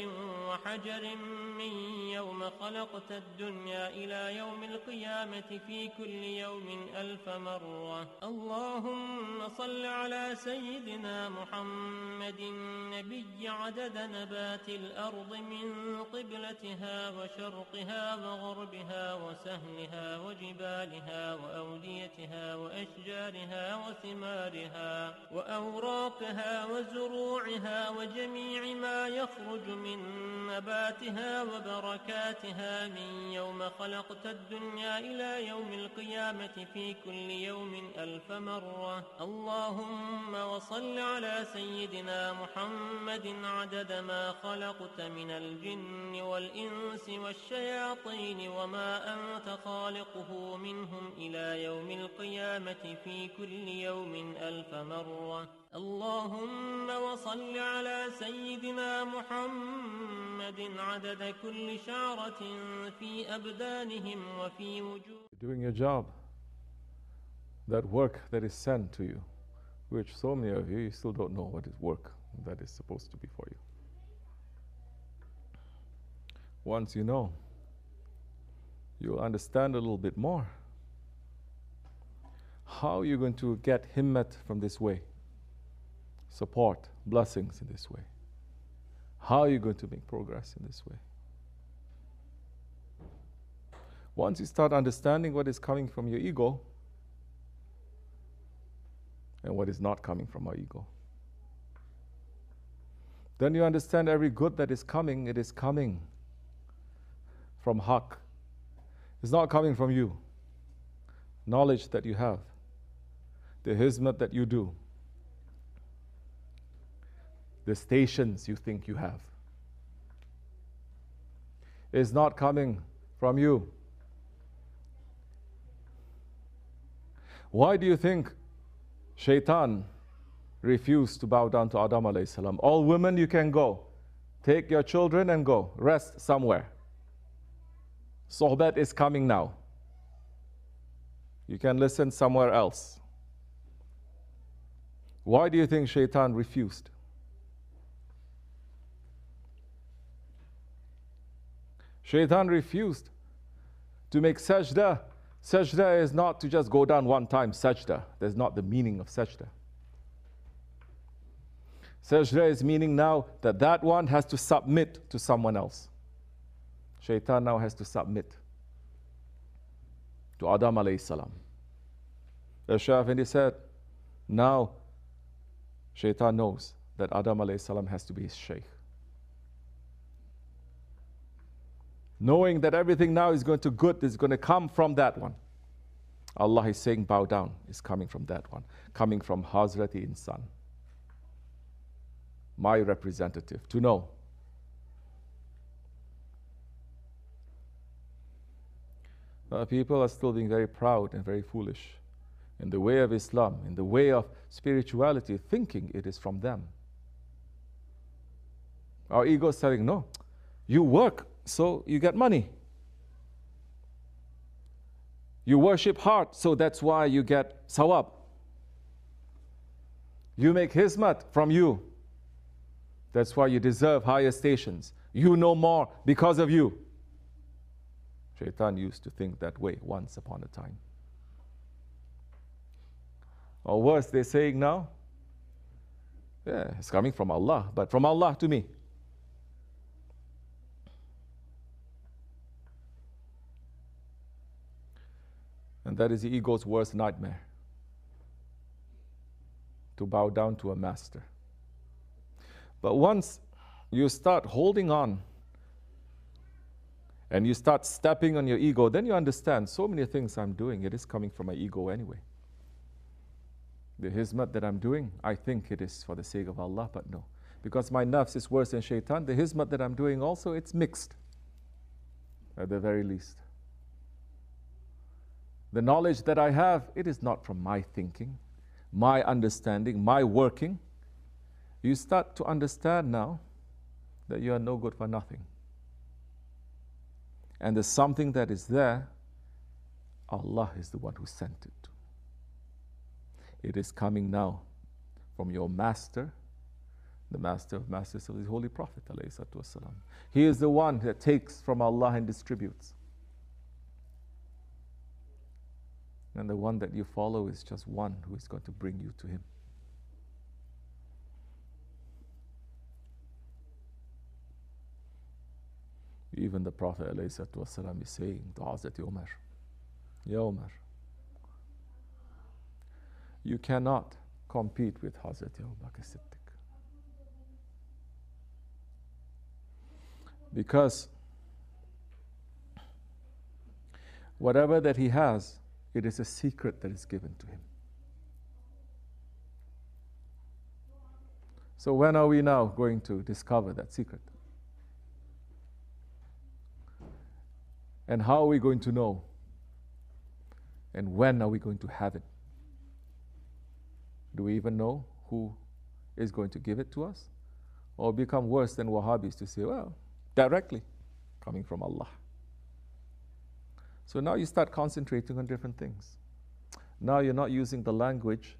وحجر من يوم خلقت الدنيا إلى يوم القيامة في كل يوم 1000 مرة. اللهم صل على سيدنا محمد النبي عدد نبات الأرض من قبلتها وشرقها وغربها وسهلها وجبالها وأوديتها وأشجارها وثمارها وأوراقها وزروعها وجميع ما يخرج من نباتها وبركاتها من يوم خلقت الدنيا إلى يوم القيامة في كل يوم 1000 مرة. اللهم وصل على سيدنا محمد عدد ما خلقت من الجن والإنس والشياطين وما أنت خالقه منهم إلى يوم القيامة في كل يوم 1000 مرة. اللهم وصل على سيدنا محمد عدد كل شعرة في أبدانهم وفي وجوههم. Doing your job, that work that is sent to you, which so many of you still don't know what is work that is supposed to be for you. Once you know, you'll understand a little bit more. How are you going to get himmat from this way? Support, blessings in this way. How are you going to make progress in this way? Once you start understanding what is coming from your ego and what is not coming from our ego, then you understand every good that is coming, it is coming from Haqq. It's not coming from you. Knowledge that you have, the hizmat that you do, the stations you think you have, is not coming from you. Why do you think Shaitan refused to bow down to Adam alayhi salam? All women, you can go. Take your children and go. Rest somewhere. Sohbat is coming now. You can listen somewhere else. Why do you think Shaitan refused? Shaitan refused to make sajda. Sajda is not to just go down one time, sajda. That's not the meaning of sajda. Sajda is meaning now that that one has to submit to someone else. Shaitan now has to submit to Adam alayhi salam. The Shafi'i said, now Shaitan knows that Adam alayhi salam has to be his sheikh. Knowing that everything now is going to good, is going to come from that one. Allah is saying, bow down, is coming from that one. Coming from Hazrati Insan, my representative, to know. People are still being very proud and very foolish in the way of Islam, in the way of spirituality, thinking it is from them. Our ego is telling, no, you work, so you get money. You worship hard, so that's why you get sawab. You make hizmat from you. That's why you deserve higher stations. You know more because of you. Shaitan used to think that way once upon a time. Or worse, they're saying now, yeah, it's coming from Allah, but from Allah to me. And that is the ego's worst nightmare. To bow down to a master. But once you start holding on and you start stepping on your ego, then you understand so many things I'm doing, it is coming from my ego anyway. The hizmat that I'm doing, I think it is for the sake of Allah, but no. Because my nafs is worse than shaitan, the hizmat that I'm doing also, it's mixed. At the very least. The knowledge that I have, it is not from my thinking, my understanding, my working. You start to understand now that you are no good for nothing. And there's something that is there, Allah is the one who sent it. It is coming now from your master, the master of masters of the Holy Prophet ﷺ. He is the one that takes from Allah and distributes. And the one that you follow is just one who is going to bring you to Him. Even the Prophet ﷺ is saying to Hazrat Umar, Ya Umar, you cannot compete with Hazrat Abu Bakr Siddiq. Because whatever that he has, it is a secret that is given to him. So when are we now going to discover that secret? And how are we going to know? And when are we going to have it? Do we even know who is going to give it to us? Or become worse than Wahhabis to say, well, directly, coming from Allah. So now you start concentrating on different things. Now you're not using the language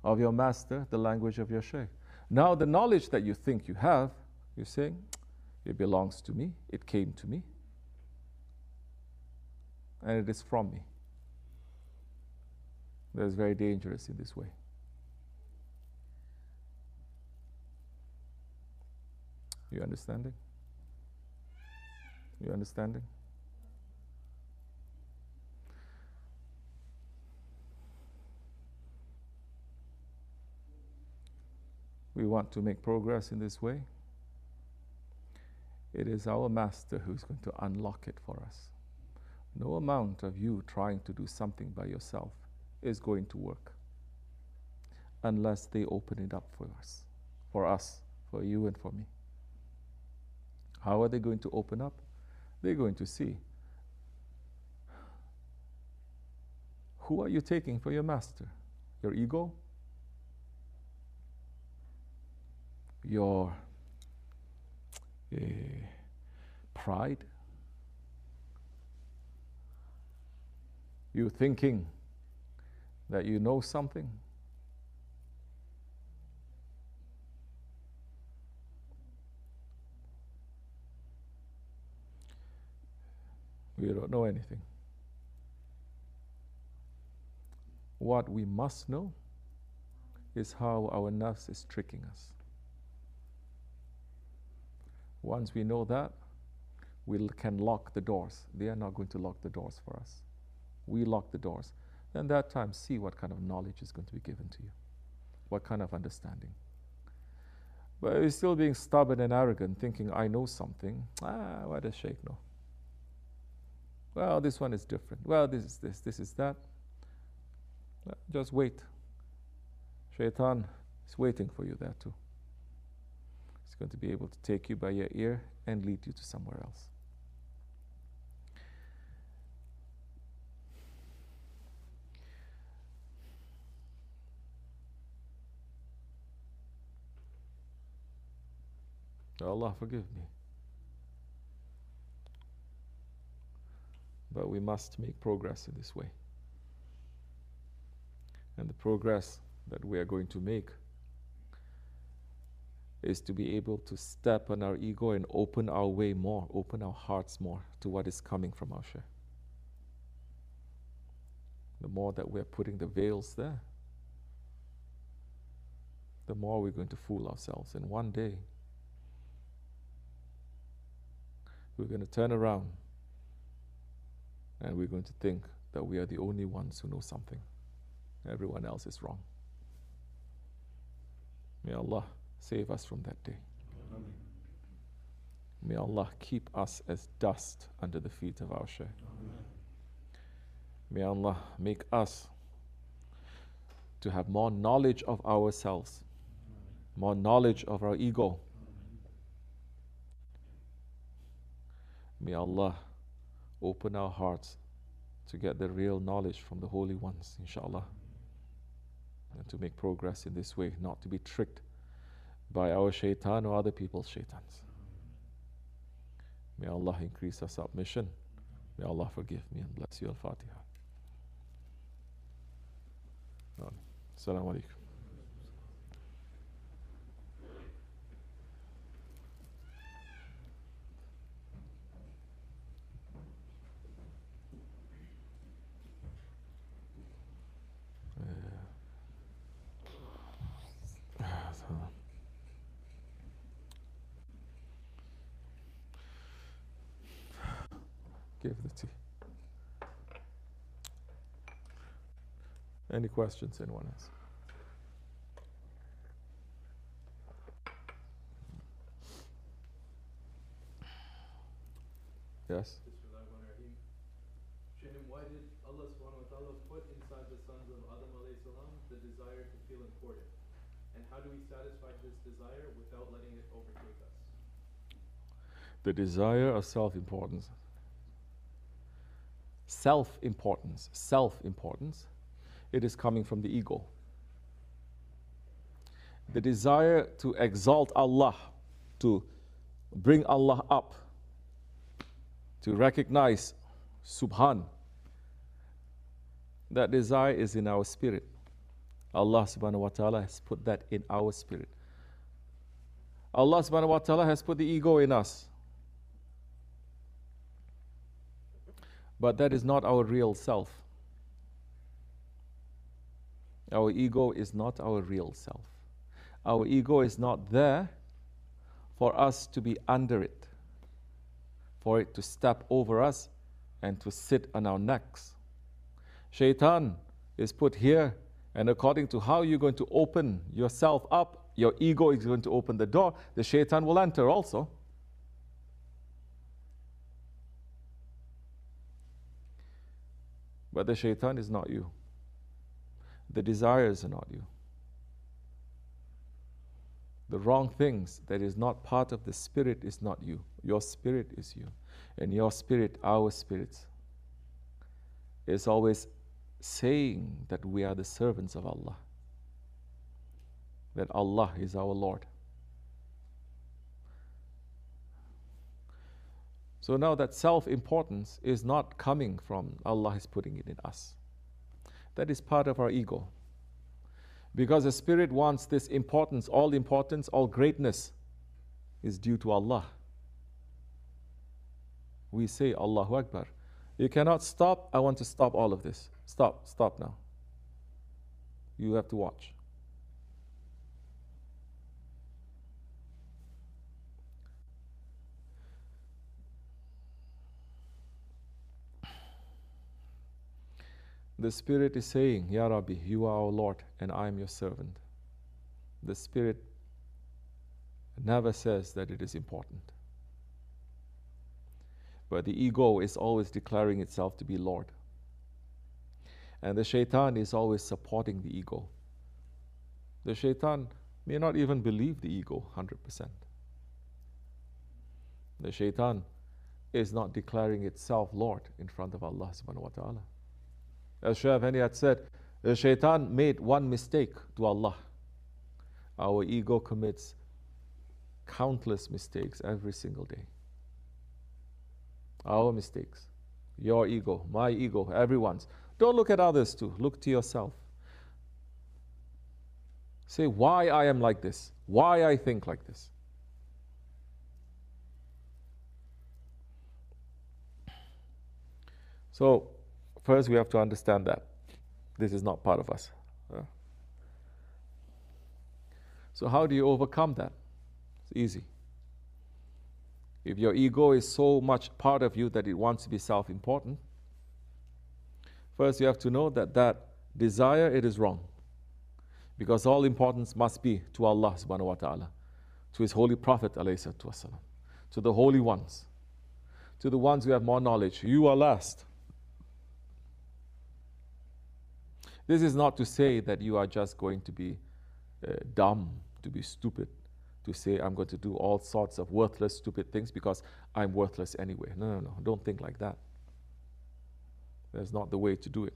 of your master, the language of your shaykh. Now the knowledge that you think you have, you're saying, it belongs to me, it came to me, and it is from me. That is very dangerous in this way. You understanding? You understanding? We want to make progress in this way. It is our master who is going to unlock it for us. No amount of you trying to do something by yourself is going to work unless they open it up for us, for you and for me. How are they going to open up? They're going to see, who are you taking for your master? Your ego? Your pride? You thinking that you know something? We don't know anything. What we must know is how our nafs is tricking us. Once we know that, we can lock the doors. They are not going to lock the doors for us. We lock the doors. Then that time, see what kind of knowledge is going to be given to you. What kind of understanding. But if you're still being stubborn and arrogant, thinking, I know something. What does Shaykh know? Well, this one is different. Well, this is this, this is that. Well, just wait. Shaitan is waiting for you there too. He's going to be able to take you by your ear and lead you to somewhere else. Allah forgive me. But we must make progress in this way. And the progress that we are going to make is to be able to step on our ego and open our way more, open our hearts more to what is coming from our Shaykh. The more that we're putting the veils there, the more we're going to fool ourselves. And one day, we're going to turn around and we're going to think that we are the only ones who know something. Everyone else is wrong. May Allah save us from that day. Amen. May Allah keep us as dust under the feet of our Shaykh. May Allah make us to have more knowledge of ourselves, more knowledge of our ego. May Allah open our hearts to get the real knowledge from the holy ones, inshallah, and to make progress in this way, not to be tricked by our shaitan or other people's shaitans. May Allah increase our submission. May Allah forgive me and bless you. Al-Fatiha. Assalamu alaikum. Give the tea. Any questions anyone has? Yes? Bismillahirrahmanirrahim. Shaykh, why did Allah subhanahu wa ta'ala put inside the sons of Adam alayhi salam the desire to feel important? And how do we satisfy this desire without letting it overtake us? The desire of self-importance. Self-importance, it is coming from the ego. The desire to exalt Allah, to bring Allah up, to recognize Subhan, that desire is in our spirit. Allah subhanahu wa ta'ala has put that in our spirit. Allah subhanahu wa ta'ala has put the ego in us. But that is not our real self. Our ego is not our real self. Our ego is not there for us to be under it, for it to step over us and to sit on our necks. Shaitan is put here, and according to how you're going to open yourself up, your ego is going to open the door, the shaitan will enter also. But the shaitan is not you. The desires are not you. The wrong things that is not part of the spirit is not you. Your spirit is you. And your spirit, our spirits, is always saying that we are the servants of Allah. That Allah is our Lord. So now that self-importance is not coming from Allah is putting it in us. That is part of our ego. Because the spirit wants this importance, all greatness is due to Allah. We say Allahu Akbar. You cannot stop, I want to stop all of this. Stop now. You have to watch. The Spirit is saying, Ya Rabbi, you are our Lord and I am your servant. The Spirit never says that it is important. But the ego is always declaring itself to be Lord. And the shaitan is always supporting the ego. The shaitan may not even believe the ego 100%. The shaitan is not declaring itself Lord in front of Allah subhanahu wa ta'ala. As Shaykh Hani had said, the shaitan made one mistake to Allah. Our ego commits countless mistakes every single day. Our mistakes, your ego, my ego, everyone's. Don't look at others too. Look to yourself. Say why I am like this, why I think like this. So, first we have to understand that this is not part of us. So how do you overcome that? It's easy. If your ego is so much part of you that it wants to be self-important, first you have to know that that desire, it is wrong. Because all importance must be to Allah subhanahu wa ta'ala, to His Holy Prophet alayhi salatu wasalam, to the holy ones, to the ones who have more knowledge. You are last. This is not to say that you are just going to be dumb, to be stupid, to say I'm going to do all sorts of worthless, stupid things because I'm worthless anyway. No, no, no. Don't think like that. That's not the way to do it.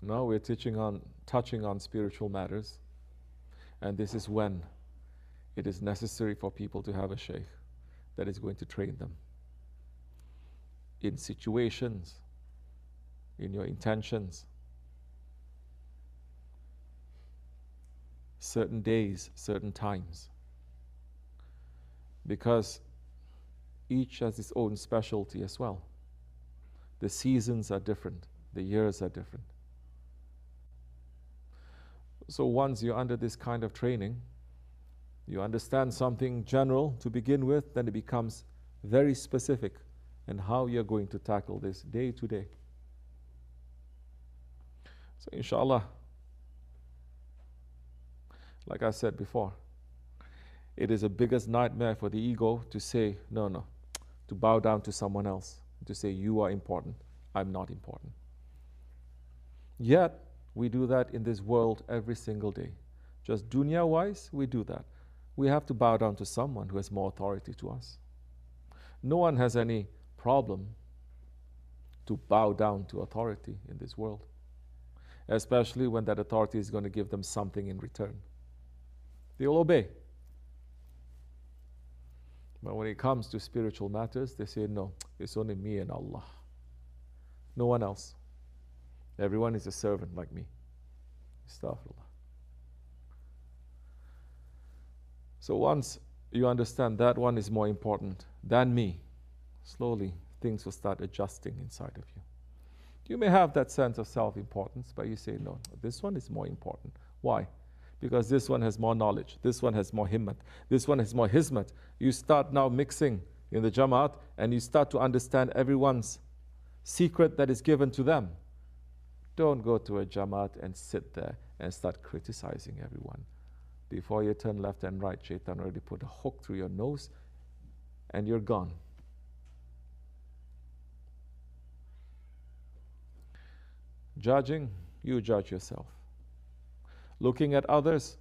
Now we're touching on spiritual matters, and this is when it is necessary for people to have a sheikh that is going to train them in situations, in your intentions, certain days, certain times, because each has its own specialty as well. The seasons are different, the years are different. So once you're under this kind of training, you understand something general to begin with, then it becomes very specific in how you're going to tackle this day to day. So inshallah, like I said before, it is the biggest nightmare for the ego to say, no, no, to bow down to someone else, to say you are important, I'm not important. Yet, we do that in this world every single day. Just dunya-wise, we do that. We have to bow down to someone who has more authority to us. No one has any problem to bow down to authority in this world, especially when that authority is going to give them something in return. They will obey. But when it comes to spiritual matters, they say, no, it's only me and Allah. No one else. Everyone is a servant like me. Astaghfirullah. So once you understand that one is more important than me, slowly things will start adjusting inside of you. You may have that sense of self-importance, but you say, no, this one is more important. Why? Because this one has more knowledge, this one has more himmat, this one has more hizmat. You start now mixing in the Jamaat, and you start to understand everyone's secret that is given to them. Don't go to a Jamaat and sit there and start criticizing everyone. Before you turn left and right, Shaitan already put a hook through your nose and you're gone. Judging, you judge yourself. Looking at others,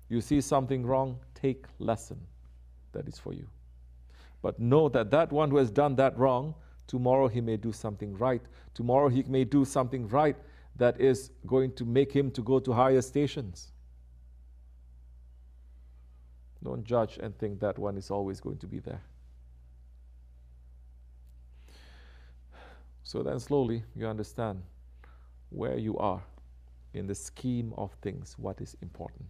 you see something wrong, take lesson. That is for you. But know that that one who has done that wrong, tomorrow he may do something right. Tomorrow he may do something right that is going to make him to go to higher stations. Don't judge and think that one is always going to be there. So then slowly you understand where you are in the scheme of things, what is important.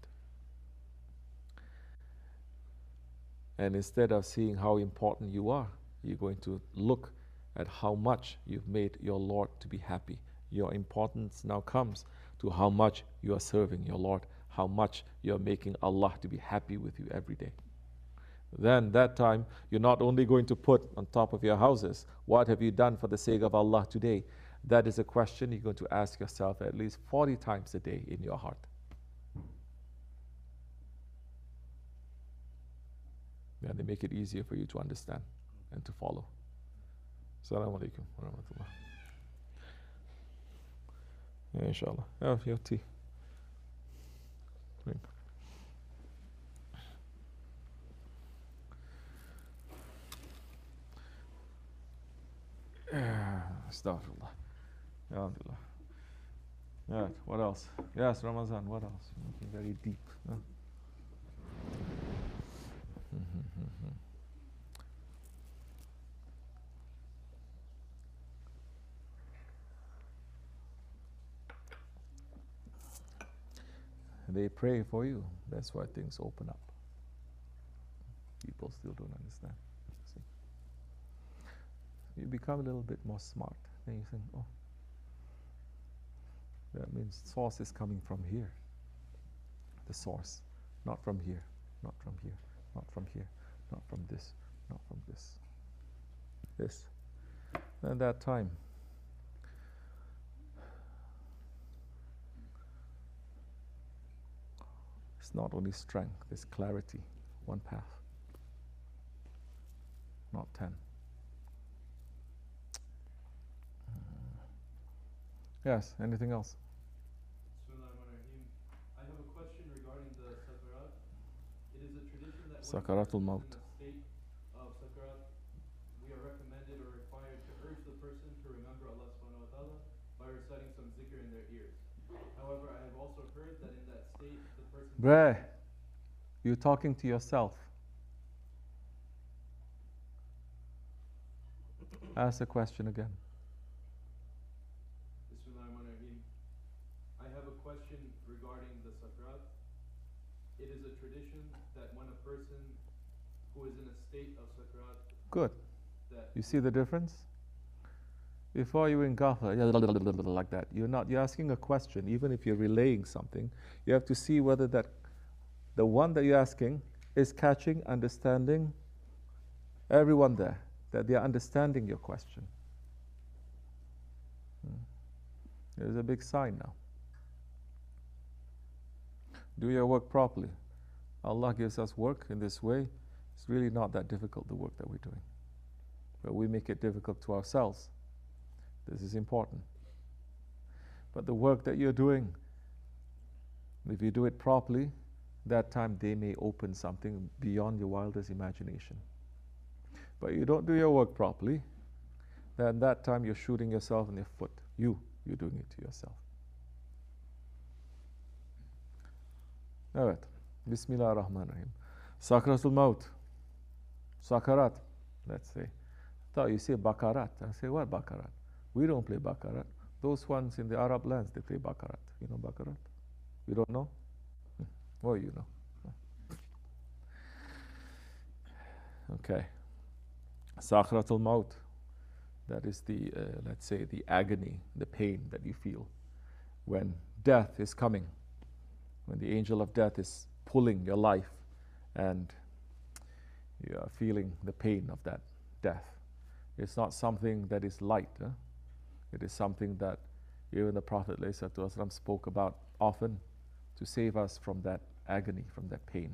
And instead of seeing how important you are, you're going to look at how much you've made your Lord to be happy. Your importance now comes to how much you are serving your Lord, how much you're making Allah to be happy with you every day. Then that time, you're not only going to put on top of your houses, what have you done for the sake of Allah today? That is a question you're going to ask yourself at least 40 times a day in your heart. And they make it easier for you to understand and to follow. Assalamu alaikum wa rahmatullah. Yeah, inshallah. Have your tea. Drink. Astaghfirullah. Alhamdulillah. Yeah, what else? Yes, Ramazan, what else? Looking very deep. Huh? They pray for you. That's why things open up. People still don't understand. See? You become a little bit more smart. Then you think, oh, that means source is coming from here. The source, not from here, not from here, not from here, not from this, not from this. This. And that time, it's not only strength, there's clarity, one path, not 10. Yes, anything else? Bismillahirrahmanirrahim. I have a question regarding the sakarat. It is a tradition that Sakaratul when a maut. person is in a state of sakarat, we are recommended or required to urge the person to remember Allah subhanahu wa ta'ala by reciting some zikr in their ears. However, I have also heard that in that state, the person... Bruh, you're talking to yourself. Ask the question again. Bismillahirrahmanirrahim. I have a question regarding the sakrat. It is a tradition that when a person who is in a state of sakrat... Good. That You see the difference? Before you in Gaffa, like that, you're asking a question. Even if you're relaying something, you have to see whether that the one that you're asking is catching, understanding everyone there, that they are understanding your question. There's a big sign now. Do your work properly. Allah gives us work in this way. It's really not that difficult, the work that we're doing. But we make it difficult to ourselves. This is important. But the work that you're doing, if you do it properly, that time they may open something beyond your wildest imagination. But you don't do your work properly, then that time you're shooting yourself in the foot. You're doing it to yourself. Evet. Bismillahirrahmanirrahim. Sakratul maut. Sakarat, let's say. Thought you say bakarat. I say, what bakarat? We don't play bakarat. Those ones in the Arab lands, they play bakarat. You know bakarat? You don't know? Well, you know. Okay. Sakratul maut. That is the, let's say, the agony, the pain that you feel when death is coming, when the angel of death is pulling your life and you are feeling the pain of that death. It's not something that is light. It is something that even the Prophet ﷺ spoke about often to save us from that agony, from that pain.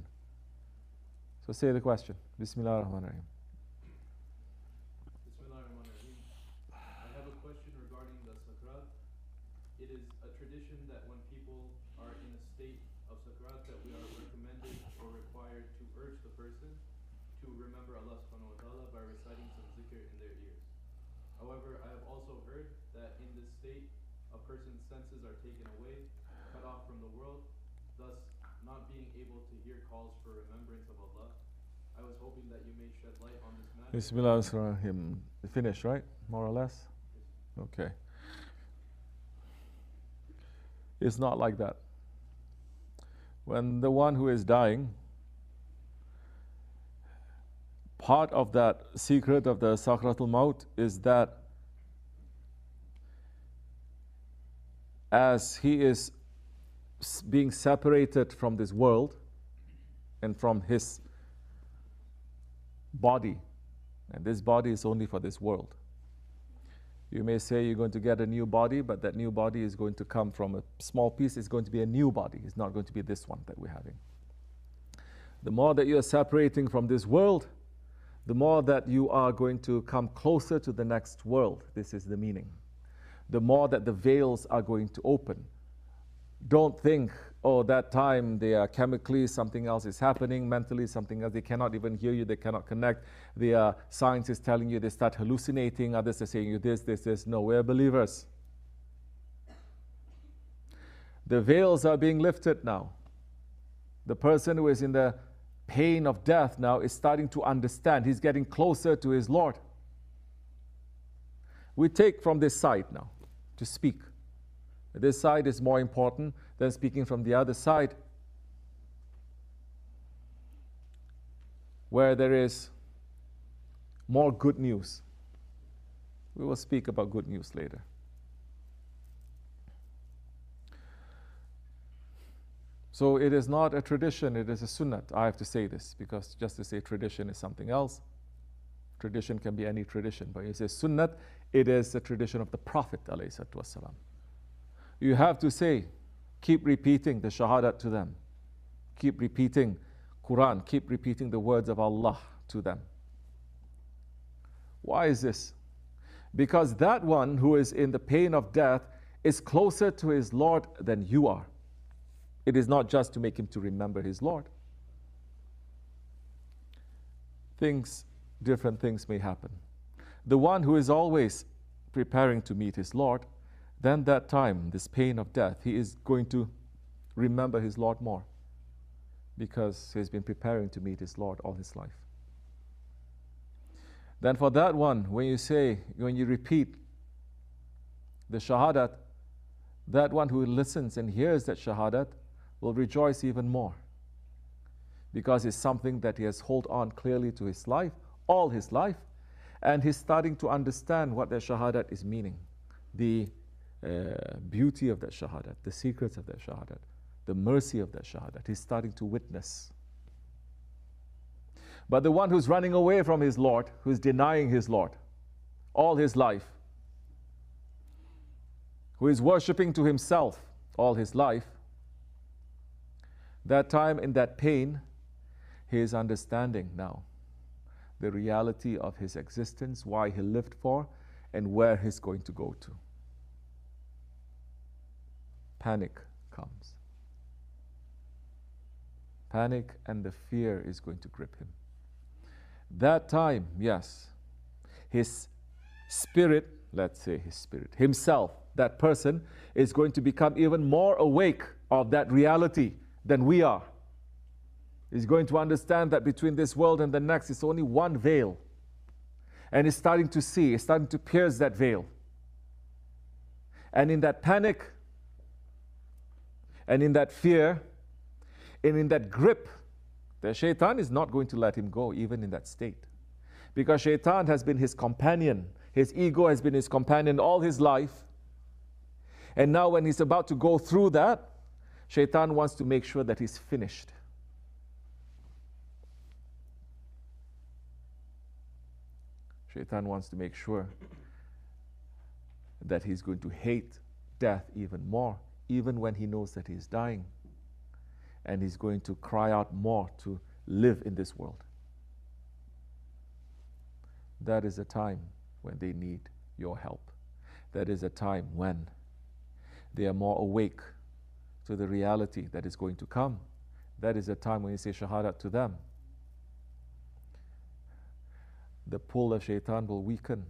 So say the question. Bismillahirrahmanirrahim. Bismillahirrahmanirrahim. I have a question regarding the sakrat. It is a tradition that when people are in a state of sakrat that we are recommended or required to urge the person to remember Allah subhanahu wa ta'ala by reciting some zikr in their ears. However, I have also heard that in this state, a person's senses are taken away, cut off from the world, thus not being able to hear calls for remembrance of Allah. I was hoping that you may shed light on this matter. Bismillahirrahmanirrahim. Finished, right? More or less? Okay. It's not like that. When the one who is dying, part of that secret of the Sakratul Maut is that as he is being separated from this world and from his body, and this body is only for this world. You may say you're going to get a new body, but that new body is going to come from a small piece. It's going to be a new body. It's not going to be this one that we're having. The more that you are separating from this world, the more that you are going to come closer to the next world. This is the meaning. The more that the veils are going to open. Don't think oh, that time they are chemically, something else is happening, mentally, something else. They cannot even hear you, they cannot connect. The science is telling you, they start hallucinating, others are saying you this. No, we're believers. The veils are being lifted now. The person who is in the pain of death now is starting to understand. He's getting closer to his Lord. We take from this side now to speak. This side is more important than speaking from the other side, where there is more good news. We will speak about good news later. So it is not a tradition, it is a sunnat. I have to say this, because just to say tradition is something else. Tradition can be any tradition, but you say sunnat, it is the tradition of the Prophet ﷺ. You have to say, keep repeating the shahadat to them. Keep repeating Quran, keep repeating the words of Allah to them. Why is this? Because that one who is in the pain of death is closer to his Lord than you are. It is not just to make him to remember his Lord. Different things may happen. The one who is always preparing to meet his Lord, then that time, this pain of death, he is going to remember his Lord more, because he's been preparing to meet his Lord all his life. Then for that one, when you repeat the shahadat, that one who listens and hears that shahadat will rejoice even more, because it's something that he has held on clearly to his life, all his life, and he's starting to understand what that shahadat is meaning, the beauty of that shahadat, the secrets of that shahadat, the mercy of that shahadat. He's starting to witness. But the one who's running away from his Lord, who's denying his Lord all his life, who is worshipping to himself all his life, that time in that pain, he is understanding now the reality of his existence, why he lived for, and where he's going to go to. Panic comes. Panic and the fear is going to grip him. That time, yes, his spirit, let's say his spirit, himself, that person is going to become even more awake of that reality than we are. He's going to understand that between this world and the next is only one veil. And he's starting to see, he's starting to pierce that veil. And in that panic, and in that fear, and in that grip, the shaitan is not going to let him go even in that state. Because shaitan has been his companion. His ego has been his companion all his life. And now when he's about to go through that, shaitan wants to make sure that he's finished. Shaitan wants to make sure that he's going to hate death even more, even when he knows that he's dying. And he's going to cry out more to live in this world. That is a time when they need your help. That is a time when they are more awake to the reality that is going to come. That is a time when you say shahadat to them. The pull of shaitan will weaken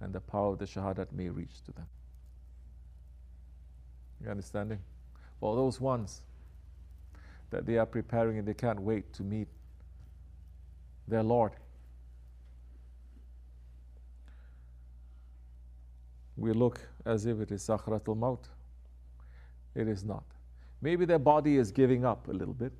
and the power of the shahadat may reach to them. You understanding? For those ones that they are preparing and they can't wait to meet their Lord. We look as if it is sakhratul maut. It is not. Maybe their body is giving up a little bit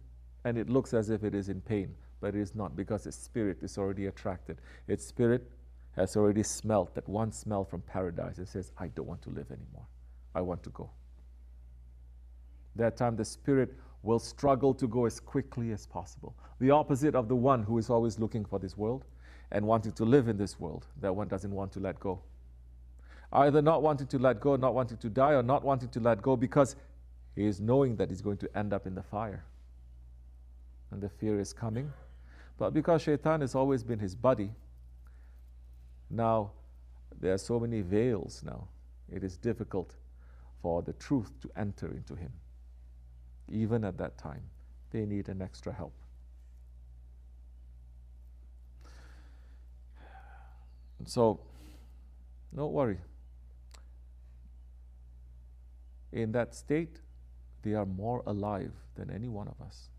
and it looks as if it is in pain, but it is not, because its spirit is already attracted. Its spirit has already smelt that one smell from paradise. It says, I don't want to live anymore. I want to go. That time the spirit will struggle to go as quickly as possible. The opposite of the one who is always looking for this world and wanting to live in this world. That one doesn't want to let go. Either not wanting to let go, not wanting to die, or not wanting to let go because he is knowing that he's going to end up in the fire. And the fear is coming. But because shaitan has always been his buddy, now there are so many veils now. It is difficult for the truth to enter into him. even at that time, they need an extra help. So, don't worry. In that state, they are more alive than any one of us.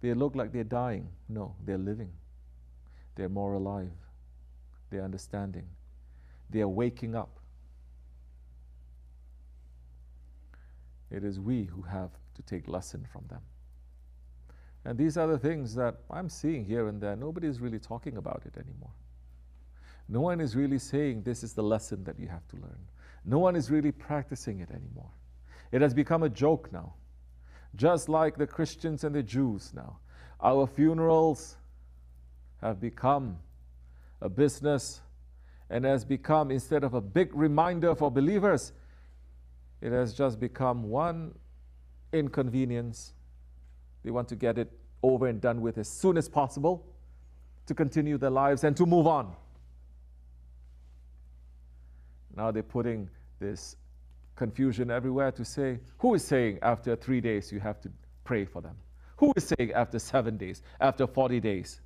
They look like they're dying. No, they're living. They're more alive. They're understanding. They are waking up. It is we who have to take lesson from them. And these are the things that I'm seeing here and there. Nobody's really talking about it anymore. No one is really saying this is the lesson that you have to learn. No one is really practicing it anymore. It has become a joke now. Just like the Christians and the Jews now. Our funerals have become a business and has become, instead of a big reminder for believers, it has just become one inconvenience. They want to get it over and done with as soon as possible to continue their lives and to move on. Now they're putting this confusion everywhere to say, who is saying after 3 days you have to pray for them? Who is saying after 7 days, after 40 days?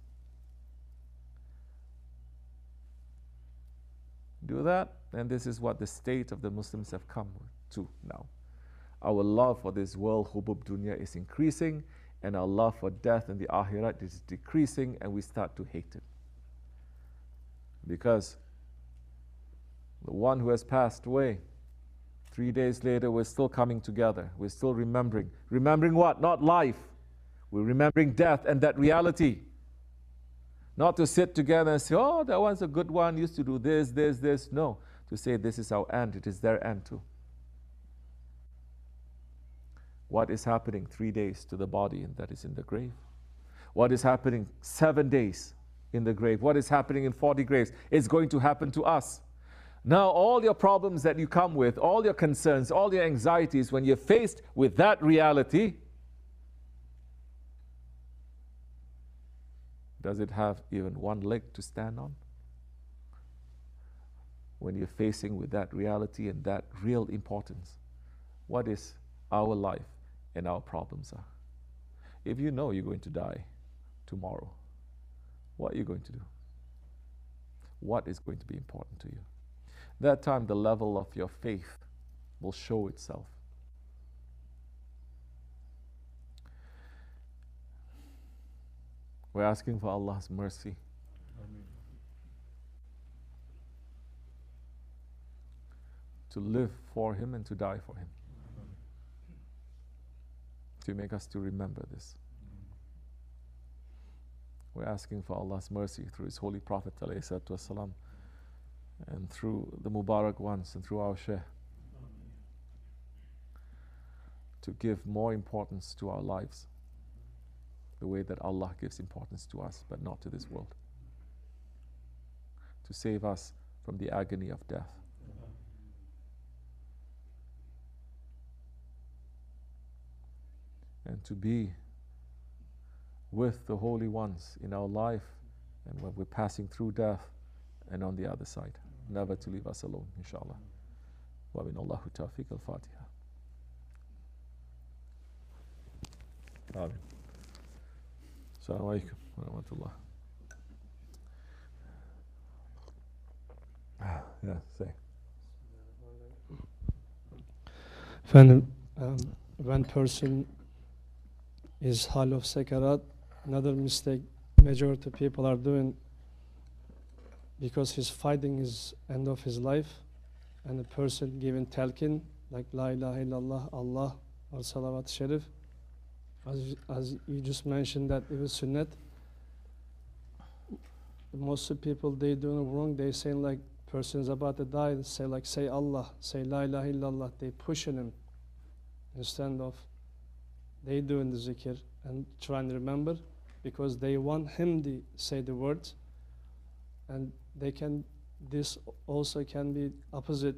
Do that, and this is what the state of the Muslims have come to now. Our love for this world, hubub dunya, is increasing, and our love for death and the akhirat is decreasing, and we start to hate it. Because the one who has passed away, 3 days later, we're still coming together. We're still remembering. Remembering what? Not life. We're remembering death and that reality. Not to sit together and say, oh, that one's a good one, used to do this, this, this. No. To say this is our end, it is their end too. What is happening 3 days to the body and that is in the grave? What is happening 7 days in the grave? What is happening in 40 graves? It's going to happen to us. Now, all your problems that you come with, all your concerns, all your anxieties, when you're faced with that reality, does it have even one leg to stand on? When you're facing with that reality and that real importance, what is our life and our problems are? If you know you're going to die tomorrow, what are you going to do? What is going to be important to you? That time, the level of your faith will show itself. We're asking for Allah's mercy. Amen. To live for Him and to die for Him. To make us to remember this. We're asking for Allah's mercy through His Holy Prophet ﷺ, and through the Mubarak ones and through our Shaykh, to give more importance to our lives the way that Allah gives importance to us, but not to this world. To save us from the agony of death. And to be with the holy ones in our life and when we're passing through death and on the other side. Never to leave us alone, inshallah. Wa min Allahu tawfiq al-Fatiha. Amen. Assalamu alaikum wa rahmatullah. Yeah, say. When person is hal of sekarat, another mistake majority of people are doing, because he's fighting his end of his life, and the person giving talqin like la ilaha illallah, Allah, or salawat sharif, as you just mentioned that it was sunnat. Most of people, they doing wrong. They saying like person's about to die, say Allah, say la ilaha illallah. They pushing him instead of they doing the zikr and trying to remember, because they want him to say the words, and they can. This also can be opposite,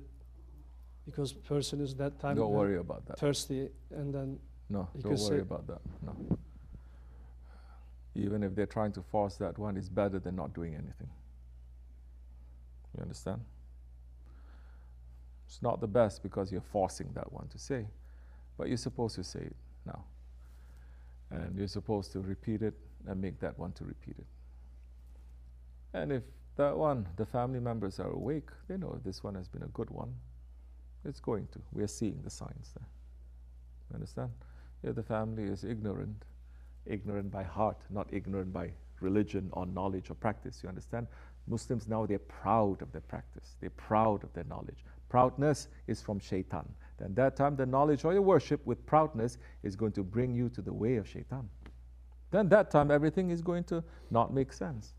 because person is that time. Don't worry about that. Thirsty, and then no, don't worry about that. No. Even if they're trying to force that one, it's better than not doing anything. You understand? It's not the best because you're forcing that one to say, But you're supposed to say it now. And you're supposed to repeat it and make that one to repeat it. And if that one, the family members are awake, they know this one has been a good one. It's going to. We are seeing the signs there. Understand? If the family is ignorant by heart, not ignorant by religion or knowledge or practice, you understand? Muslims now, they're proud of their practice. They're proud of their knowledge. Proudness is from shaitan. Then that time the knowledge or your worship with proudness is going to bring you to the way of shaitan. Then that time everything is going to not make sense.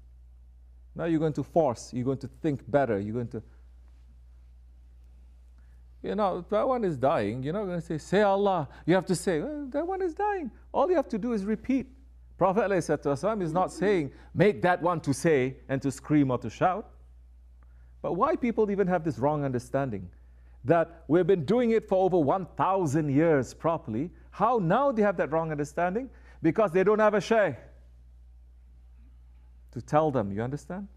Now you're going to force, you're going to think better, you're going to, you know, that one is dying. You're not going to say Allah. You have to say, well, that one is dying. All you have to do is repeat. Prophet ﷺ is not saying, make that one to say and to scream or to shout. But why people even have this wrong understanding? That we've been doing it for over 1,000 years properly. How now they have that wrong understanding? Because they don't have a shaykh to tell them, you understand?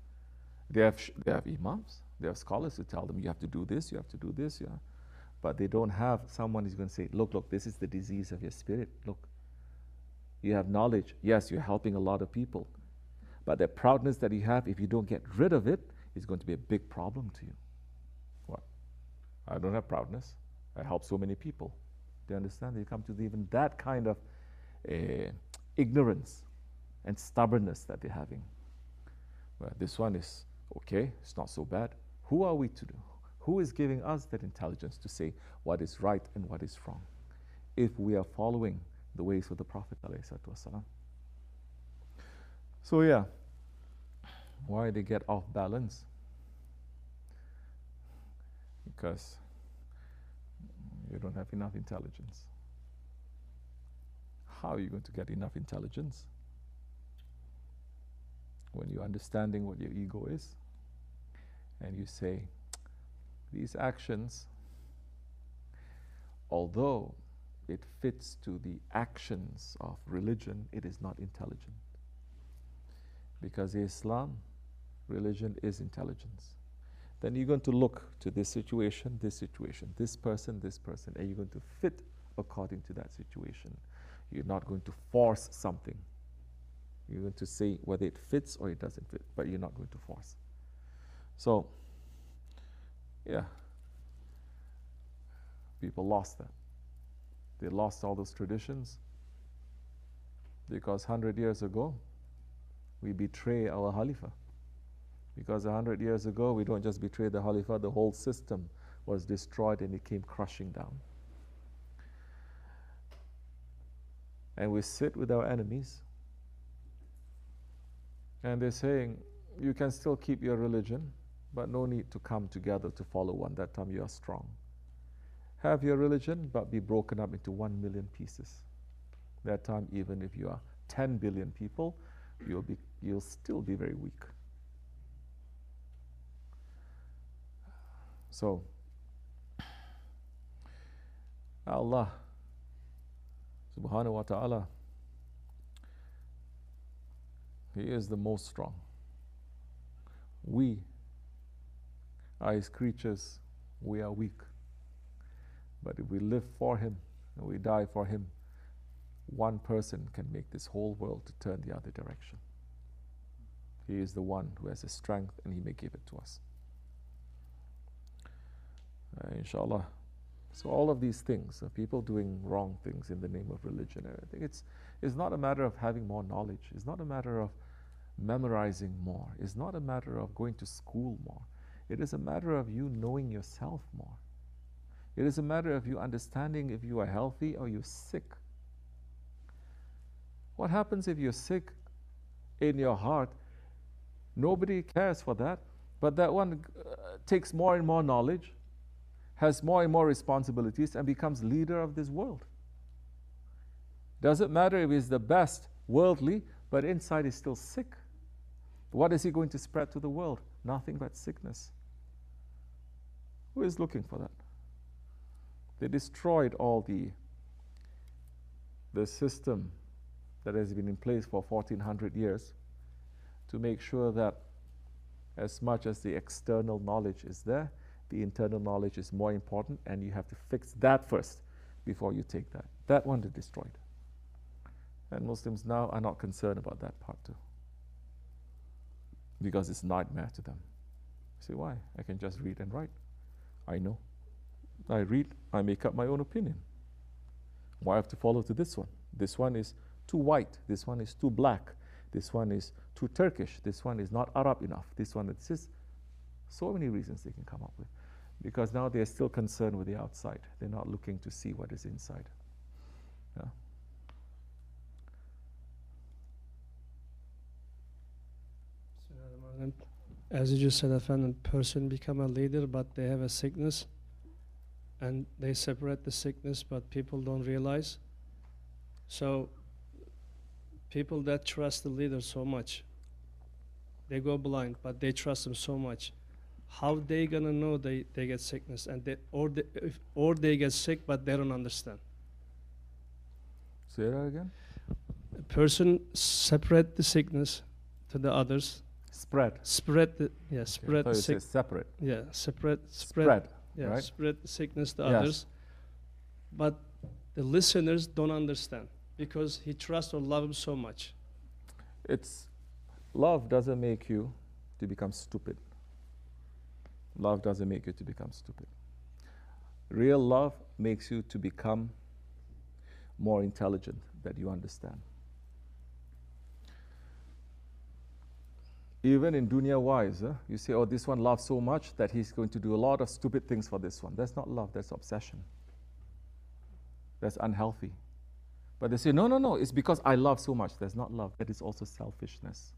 They have imams, they have scholars to tell them, you have to do this, you have to do this, yeah. But they don't have someone who's going to say, look, this is the disease of your spirit. Look, you have knowledge. Yes, you're helping a lot of people. But the proudness that you have, if you don't get rid of it, is going to be a big problem to you. What? I don't have proudness. I help so many people. Do you understand? They come to even that kind of ignorance and stubbornness that they're having. Well, this one is okay, it's not so bad. Who are we to do? Who is giving us that intelligence to say what is right and what is wrong? If we are following the ways of the Prophet ﷺ. So yeah, why they get off balance? Because you don't have enough intelligence. How are you going to get enough intelligence? When you're understanding what your ego is, and you say, these actions, although it fits to the actions of religion, it is not intelligent. Because Islam, religion is intelligence. Then you're going to look to this situation, this person, and you're going to fit according to that situation. You're not going to force something. You're going to say whether it fits or it doesn't fit, but you're not going to force. So, yeah, people lost that. They lost all those traditions because 100 years ago, we betray our Khalifa. Because 100 years ago, we don't just betray the Khalifa, the whole system was destroyed and it came crushing down. And we sit with our enemies and they're saying, you can still keep your religion, but no need to come together to follow one. That time you are strong. Have your religion, but be broken up into 1 million pieces. That time, even if you are 10 billion people, you'll still be very weak. So, Allah subhanahu wa ta'ala, He is the most strong. We are His creatures, we are weak. But if we live for Him and we die for Him, one person can make this whole world to turn the other direction. He is the one who has the strength and He may give it to us. Inshallah. So all of these things, people doing wrong things in the name of religion and everything, it's not a matter of having more knowledge. It's not a matter of memorizing more. It's not a matter of going to school more. It is a matter of you knowing yourself more. It is a matter of you understanding if you are healthy or you're sick. What happens if you're sick in your heart? Nobody cares for that. But that one takes more and more knowledge, has more and more responsibilities, and becomes leader of this world. Doesn't matter if he's the best worldly, but inside he's still sick. What is he going to spread to the world? Nothing but sickness. Who is looking for that? They destroyed all the system that has been in place for 1400 years to make sure that as much as the external knowledge is there, the internal knowledge is more important, and you have to fix that first before you take that. That one they destroyed. And Muslims now are not concerned about that part too, because it's a nightmare to them. Say, why? I can just read and write. I know. I read, I make up my own opinion. Why have to follow to this one? This one is too white. This one is too black. This one is too Turkish. This one is not Arab enough. This one, it's just so many reasons they can come up with. Because now they're still concerned with the outside. They're not looking to see what is inside. Yeah. As you just said, a person become a leader, but they have a sickness, and they separate the sickness, but people don't realize. So people that trust the leader so much, they go blind, but they trust him so much. How they gonna know they get sickness, and or they get sick, but they don't understand? Say that again. A person separate the sickness to the others. Spread. Spread the spread the sickness. Separate. Yeah, spread. Yeah, right? spread the sickness to Yes. others. But the listeners don't understand because he trusts or loves him so much. It's love doesn't make you to become stupid. Love doesn't make you to become stupid. Real love makes you to become more intelligent, that you understand. Even in dunya-wise, you say, oh, this one loves so much that he's going to do a lot of stupid things for this one. That's not love, that's obsession. That's unhealthy. But they say, no, it's because I love so much. That's not love, that is also selfishness.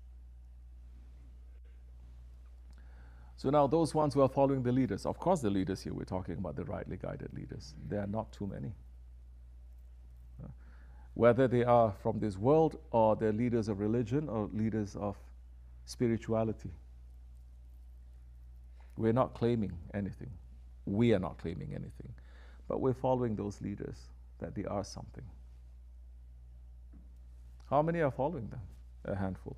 So now those ones who are following the leaders, of course the leaders here, we're talking about the rightly guided leaders. There are not too many. Whether they are from this world or they're leaders of religion or leaders of spirituality. We're not claiming anything. We are not claiming anything. But we're following those leaders, that they are something. How many are following them? A handful.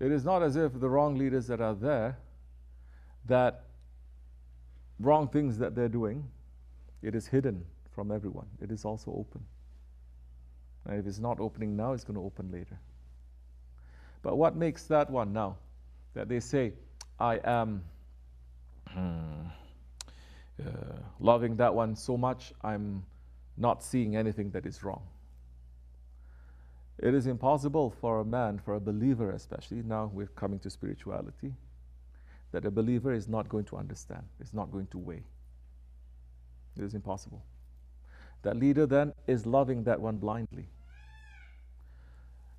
It is not as if the wrong leaders that are there, that wrong things that they're doing, it is hidden from everyone. It is also open. And if it's not opening now, it's going to open later. But what makes that one now? That they say, I am loving that one so much, I'm not seeing anything that is wrong. It is impossible for a man, for a believer especially, now we're coming to spirituality, that a believer is not going to understand, is not going to weigh. It is impossible. That leader then is loving that one blindly.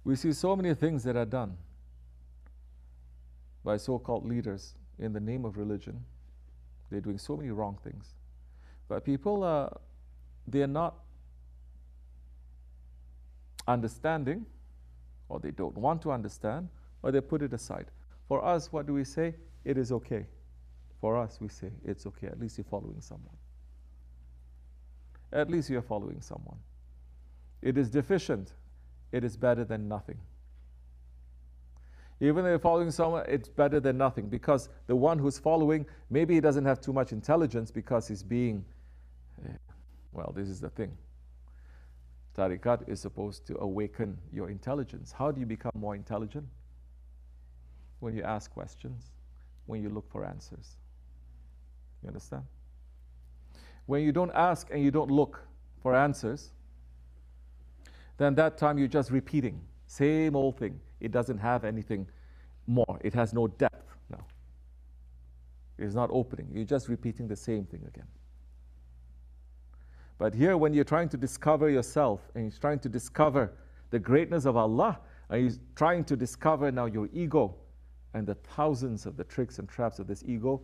We see so many things that are done by so-called leaders in the name of religion. They're doing so many wrong things. But people, they're not understanding, or they don't want to understand, or they put it aside. For us, what do we say? It is okay. For us, we say, it's okay. At least you're following someone. At least you're following someone. It is deficient. It is better than nothing. Even if you're following someone, it's better than nothing, because the one who's following, maybe he doesn't have too much intelligence because he's being, well, this is the thing. Tariqat is supposed to awaken your intelligence. How do you become more intelligent? When you ask questions, when you look for answers. You understand? When you don't ask and you don't look for answers, then that time you're just repeating. Same old thing. It doesn't have anything more. It has no depth now. It's not opening. You're just repeating the same thing again. But here, when you're trying to discover yourself and you're trying to discover the greatness of Allah, and you're trying to discover now your ego and the thousands of the tricks and traps of this ego,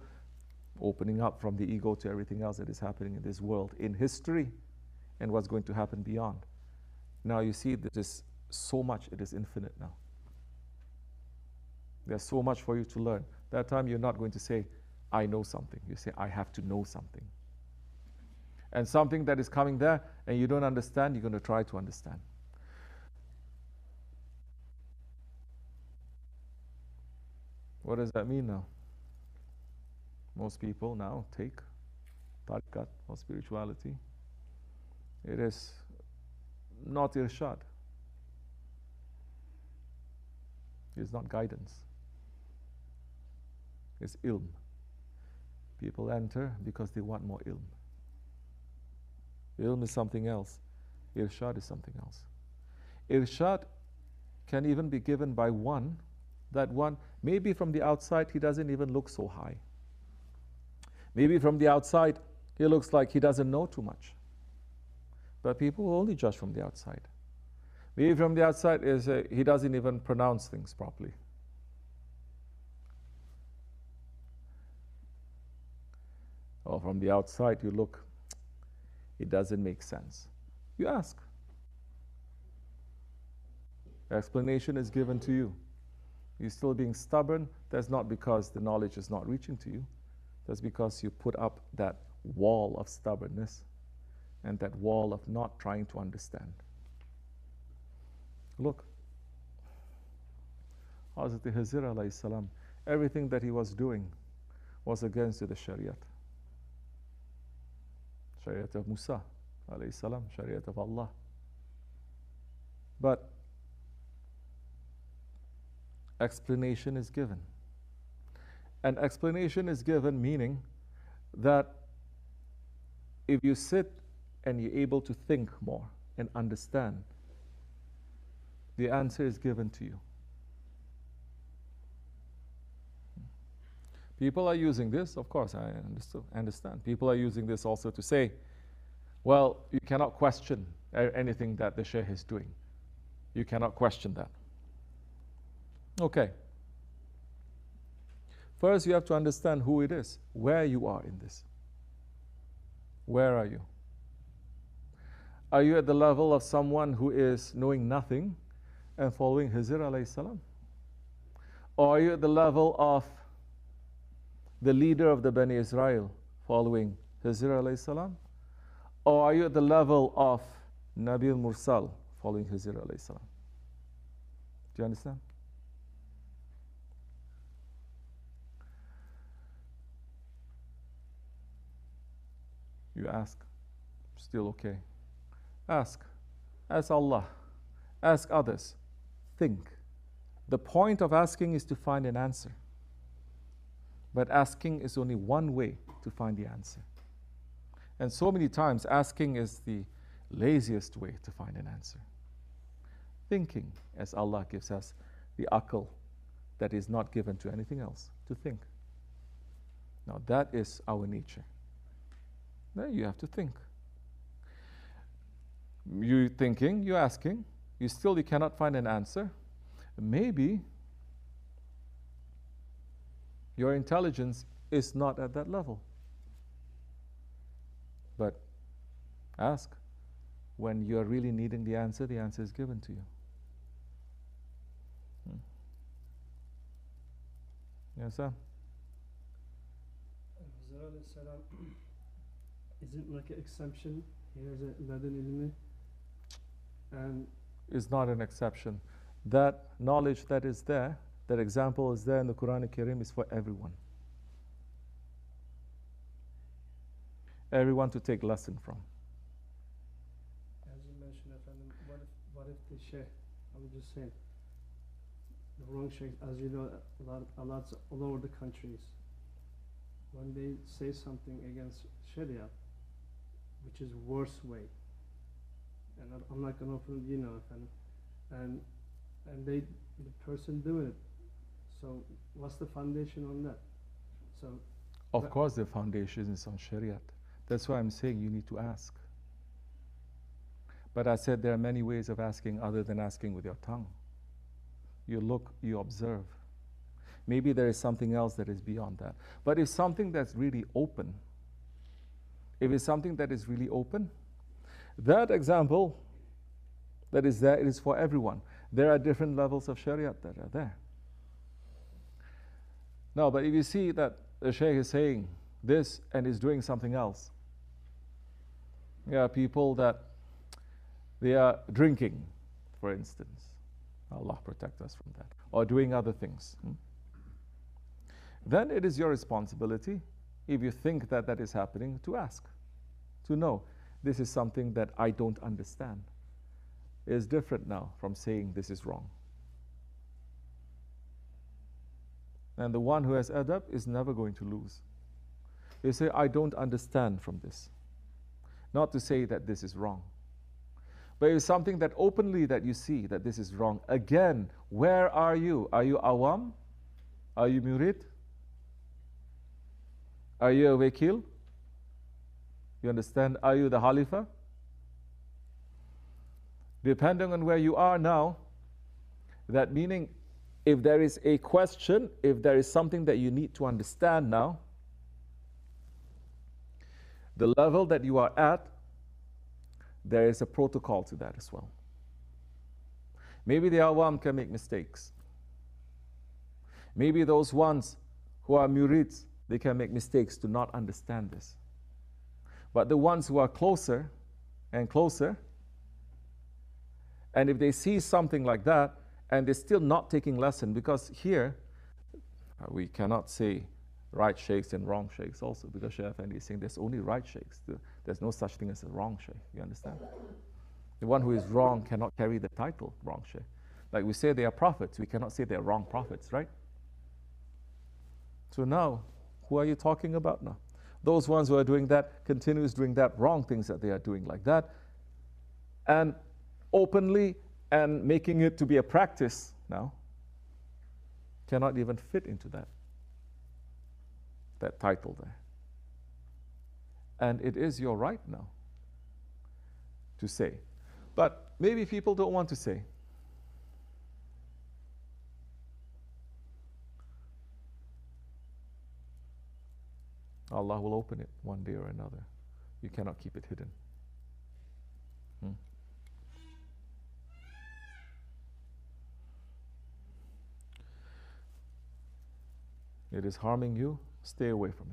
opening up from the ego to everything else that is happening in this world, in history, and what's going to happen beyond. Now you see there is so much, it is infinite now. There's so much for you to learn. That time you're not going to say, I know something. You say, I have to know something. And something that is coming there and you don't understand, you're going to try to understand. What does that mean now? Most people now take tariqat or spirituality. It is not irshad. It's not guidance. It's ilm. People enter because they want more ilm. Ilm is something else. Irshad is something else. Irshad can even be given by one, that one, maybe from the outside he doesn't even look so high. Maybe from the outside he looks like he doesn't know too much. But people will only judge from the outside. Maybe from the outside he doesn't even pronounce things properly. Or from the outside you look, it doesn't make sense. You ask. Explanation is given to you. You're still being stubborn. That's not because the knowledge is not reaching to you. That's because you put up that wall of stubbornness and that wall of not trying to understand. Look, Hazrat Hizr alayhi salam, everything that he was doing was against the Shariat. Shariat of Musa alayhi salam, Shariat of Allah. But explanation is given. And explanation is given meaning that if you sit and you're able to think more and understand, the answer is given to you. People are using this, of course, I understand. People are using this also to say, well, you cannot question anything that the Shaykh is doing. You cannot question that. Okay. First, you have to understand who it is, where you are in this. Where are you? Are you at the level of someone who is knowing nothing and following Hizr alayhi salam? Or are you at the level of the leader of the Bani Israel following Hizr alayhi salam? Or are you at the level of Nabi al-Mursal following Hizr alayhi salam? Do you understand? You ask, still okay. Ask Allah, ask others, think. The point of asking is to find an answer. But asking is only one way to find the answer. And so many times asking is the laziest way to find an answer. Thinking, as Allah gives us the aql that is not given to anything else, to think. Now that is our nature. Then you have to think. You're thinking, you're asking, you cannot find an answer. Maybe your intelligence is not at that level. But ask. When you're really needing the answer is given to you. Yes, sir? Isn't like an exception? Here's a ladin ilmi. And is not an exception. That knowledge that is there, that example is there in the Quran Kareem, is for everyone. Everyone to take lesson from. As you mentioned, what if the Shaykh, I was just saying, the wrong Shaykh, as you know, a lot all over the countries, when they say something against Sharia, which is worse way, and I'm not going to open, you know, and the person doing it. So what's the foundation on that? So of course the foundation is on Shariat. That's why I'm saying you need to ask. But I said there are many ways of asking other than asking with your tongue. You look, you observe. Maybe there is something else that is beyond that. But if something that's really open, if it's something that is really open, that example that is there, it is for everyone. There are different levels of Shariat that are there. No, but if you see that the Shaykh is saying this and is doing something else, there are people that they are drinking, for instance. Allah protect us from that. Or doing other things. Then it is your responsibility if you think that that is happening, to ask, to know this is something that I don't understand. It is different now from saying this is wrong. And the one who has adab is never going to lose. You say, I don't understand from this. Not to say that this is wrong. But it's something that openly that you see that this is wrong. Again, where are you? Are you awam? Are you murid? Are you a wakil? You understand? Are you the Khalifa? Depending on where you are now, that meaning if there is a question, if there is something that you need to understand now, the level that you are at, there is a protocol to that as well. Maybe the awam can make mistakes. Maybe those ones who are murids, they can make mistakes to not understand this. But the ones who are closer and closer, and if they see something like that, and they're still not taking lesson, because here, we cannot say right sheikhs and wrong sheikhs also, because Shaykh Effendi is saying there's only right sheikhs. There's no such thing as a wrong sheikh, you understand? The one who is wrong cannot carry the title wrong sheikh. Like we say they are prophets, we cannot say they are wrong prophets, right? So now, who are you talking about now? Those ones who are doing that, continues doing that, wrong things that they are doing like that, and openly and making it to be a practice now, cannot even fit into that title there. And it is your right now to say. But maybe people don't want to say. Allah will open it one day or another. You cannot keep it hidden. It is harming you, stay away from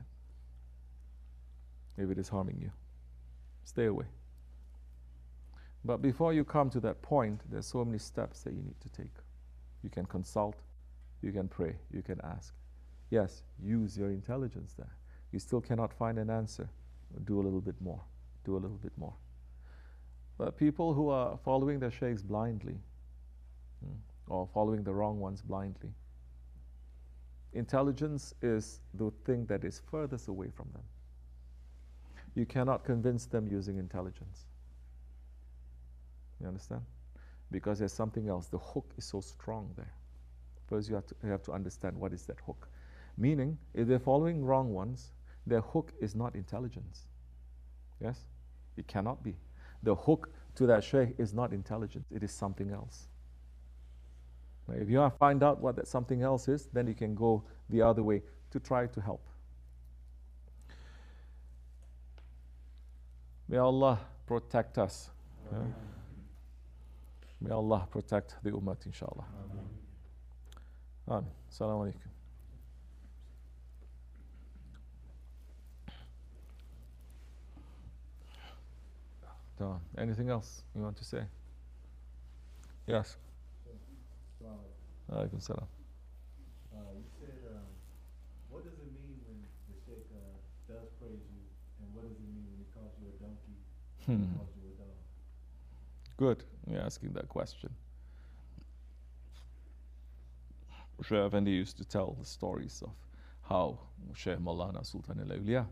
it. If it is harming you, stay away. But before you come to that point, there's so many steps that you need to take. You can consult, you can pray, you can ask. Yes, use your intelligence there. You still cannot find an answer. Do a little bit more. Do a little bit more. But people who are following their sheikhs blindly, or following the wrong ones blindly, intelligence is the thing that is furthest away from them. You cannot convince them using intelligence. You understand? Because there's something else. The hook is so strong there. First, you have to understand what is that hook. Meaning, if they're following wrong ones, their hook is not intelligence. Yes? It cannot be. The hook to that sheikh is not intelligence. It is something else. Now, if you find out what that something else is, then you can go the other way to try to help. May Allah protect us. May Allah protect the ummah, inshallah. Amen. Assalamu alaikum. Anything else you want to say? Yes. Alaikum salam. You said, what does it mean when the sheikh does praise you, and what does it mean when he calls you a donkey, and calls you a dog? Good, you're asking that question. Shaykh Effendi used to tell the stories of how Shaykh Maulana Sultan al-Awliya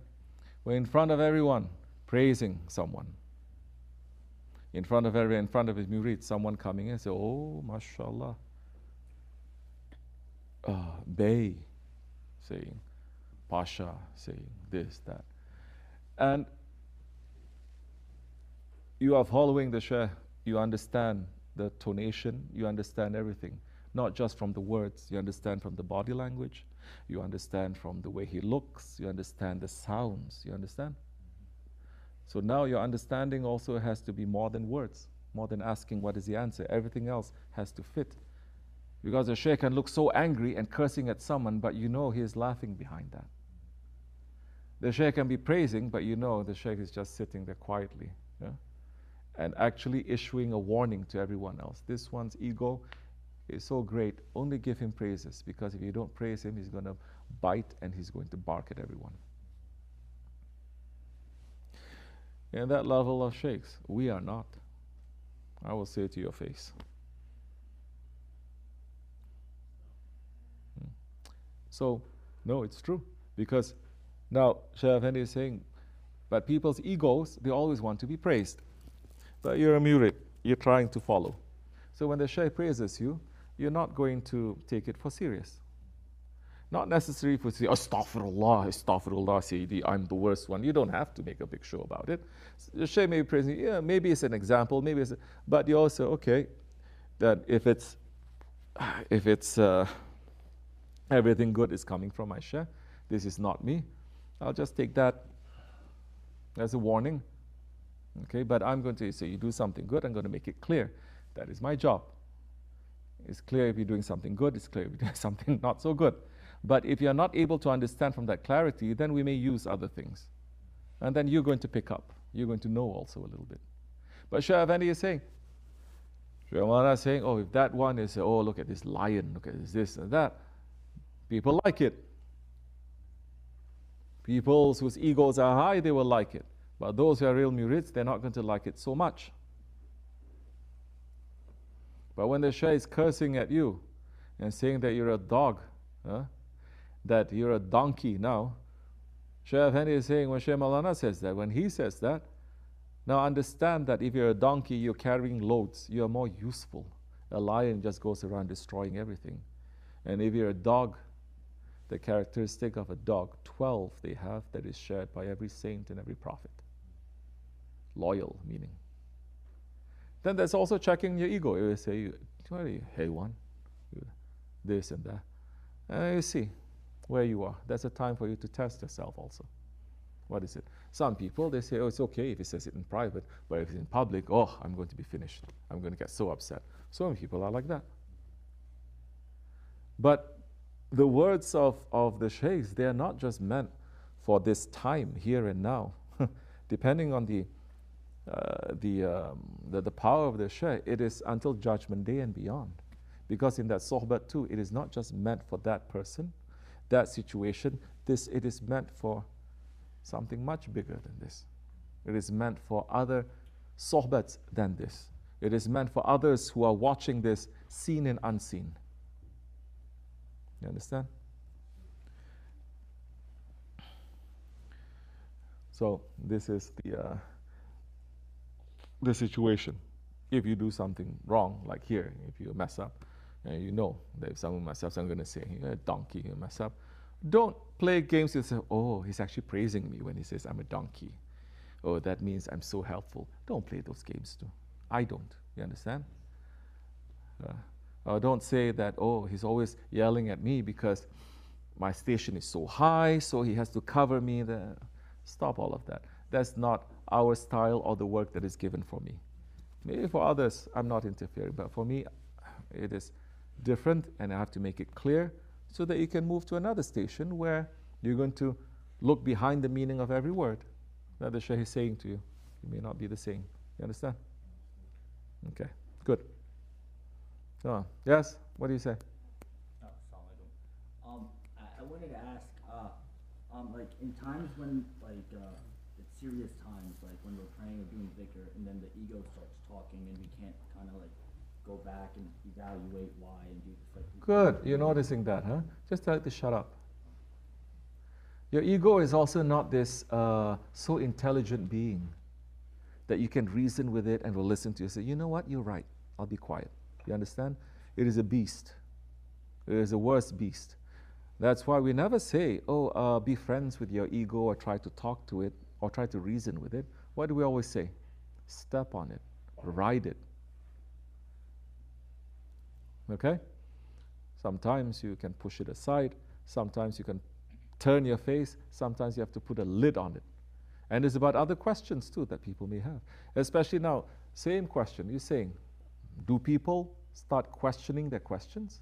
were in front of everyone praising someone. In front of his murid, someone coming in and say, oh, mashallah. Bey, saying, Pasha, saying this, that. And you are following the Shaykh, you understand the tonation, you understand everything. Not just from the words, you understand from the body language, you understand from the way he looks, you understand the sounds, you understand? So now your understanding also has to be more than words, more than asking what is the answer. Everything else has to fit. Because the Shaykh can look so angry and cursing at someone, but you know he is laughing behind that. The Shaykh can be praising, but you know the Shaykh is just sitting there quietly, and actually issuing a warning to everyone else. This one's ego is so great, only give him praises, because if you don't praise him, he's going to bite and he's going to bark at everyone. in that level of sheikhs. We are not. I will say it to your face. So, no, it's true. Because now, Shaykh Effendi is saying, but people's egos, they always want to be praised. But you're a murid, you're trying to follow. So when the Shaykh praises you, you're not going to take it for serious. Not necessary for say, Astaghfirullah, Astaghfirullah, Sayyidi, I'm the worst one. You don't have to make a big show about it. The Shaykh may be praising, yeah, maybe it's an example, maybe it's, but you also, okay, that if it's everything good is coming from my Shaykh, this is not me, I'll just take that as a warning. Okay, but I'm going to say, you do something good, I'm going to make it clear. That is my job. It's clear if you're doing something good, it's clear if you're doing something not so good. But if you're not able to understand from that clarity, then we may use other things. And then you're going to pick up. You're going to know also a little bit. But Shaykh Effendi is saying, Shaykh Maulana is saying, oh, if that one is, oh, look at this lion, look at this and that. People like it. People whose egos are high, they will like it. But those who are real murids, they're not going to like it so much. But when the Shaykh is cursing at you and saying that you're a dog, that you're a donkey now, Shaykh Effendi is saying, when Shaykh Maulana says that, when he says that, now understand that if you're a donkey, you're carrying loads, you're more useful. A lion just goes around destroying everything. And if you're a dog, the characteristic of a dog, 12 they have, that is shared by every saint and every prophet. Loyal, meaning. Then there's also checking your ego. You say, hey one, this and that. And you see where you are. That's a time for you to test yourself also. What is it? Some people, they say, oh, it's okay if he says it in private, but if it's in public, oh, I'm going to be finished. I'm going to get so upset. Some people are like that. But the words of the sheikhs, they are not just meant for this time, here and now. Depending on the power of the shaykh, it is until Judgment Day and beyond. Because in that sohbat too, it is not just meant for that person, that situation. It is meant for something much bigger than this. It is meant for other sohbats than this. It is meant for others who are watching this, seen and unseen. You understand? So this is the situation. If you do something wrong, like here, if you mess up, and you know that if someone mess up, so I'm going to say, you're a donkey, you mess up. Don't play games and say, oh, he's actually praising me when he says I'm a donkey. Oh, that means I'm so helpful. Don't play those games too. I don't. You understand? Don't say that, oh, he's always yelling at me because my station is so high, so he has to cover me. Stop all of that. That's not our style or the work that is given for me. Maybe for others, I'm not interfering, but for me, it is different, and I have to make it clear so that you can move to another station where you're going to look behind the meaning of every word that the Shaykh is saying to you. It may not be the same. You understand? Okay, good. Yes, what do you say? I wanted to ask, like in times when, like, it's serious times, like when we're praying or doing dhikr, and then the ego starts talking, and we can't kind of like go back and evaluate why and do this. Like, good, you're noticing that, huh? Just tell it to shut up. Your ego is also not this so intelligent being that you can reason with it and will listen to you and say, you know what, you're right, I'll be quiet. You understand? It is a beast. It is a worse beast. That's why we never say, oh, be friends with your ego or try to talk to it or try to reason with it. What do we always say? Step on it. Ride it. Okay? Sometimes you can push it aside. Sometimes you can turn your face. Sometimes you have to put a lid on it. And it's about other questions too that people may have. Especially now, same question. You're saying, do people start questioning their questions?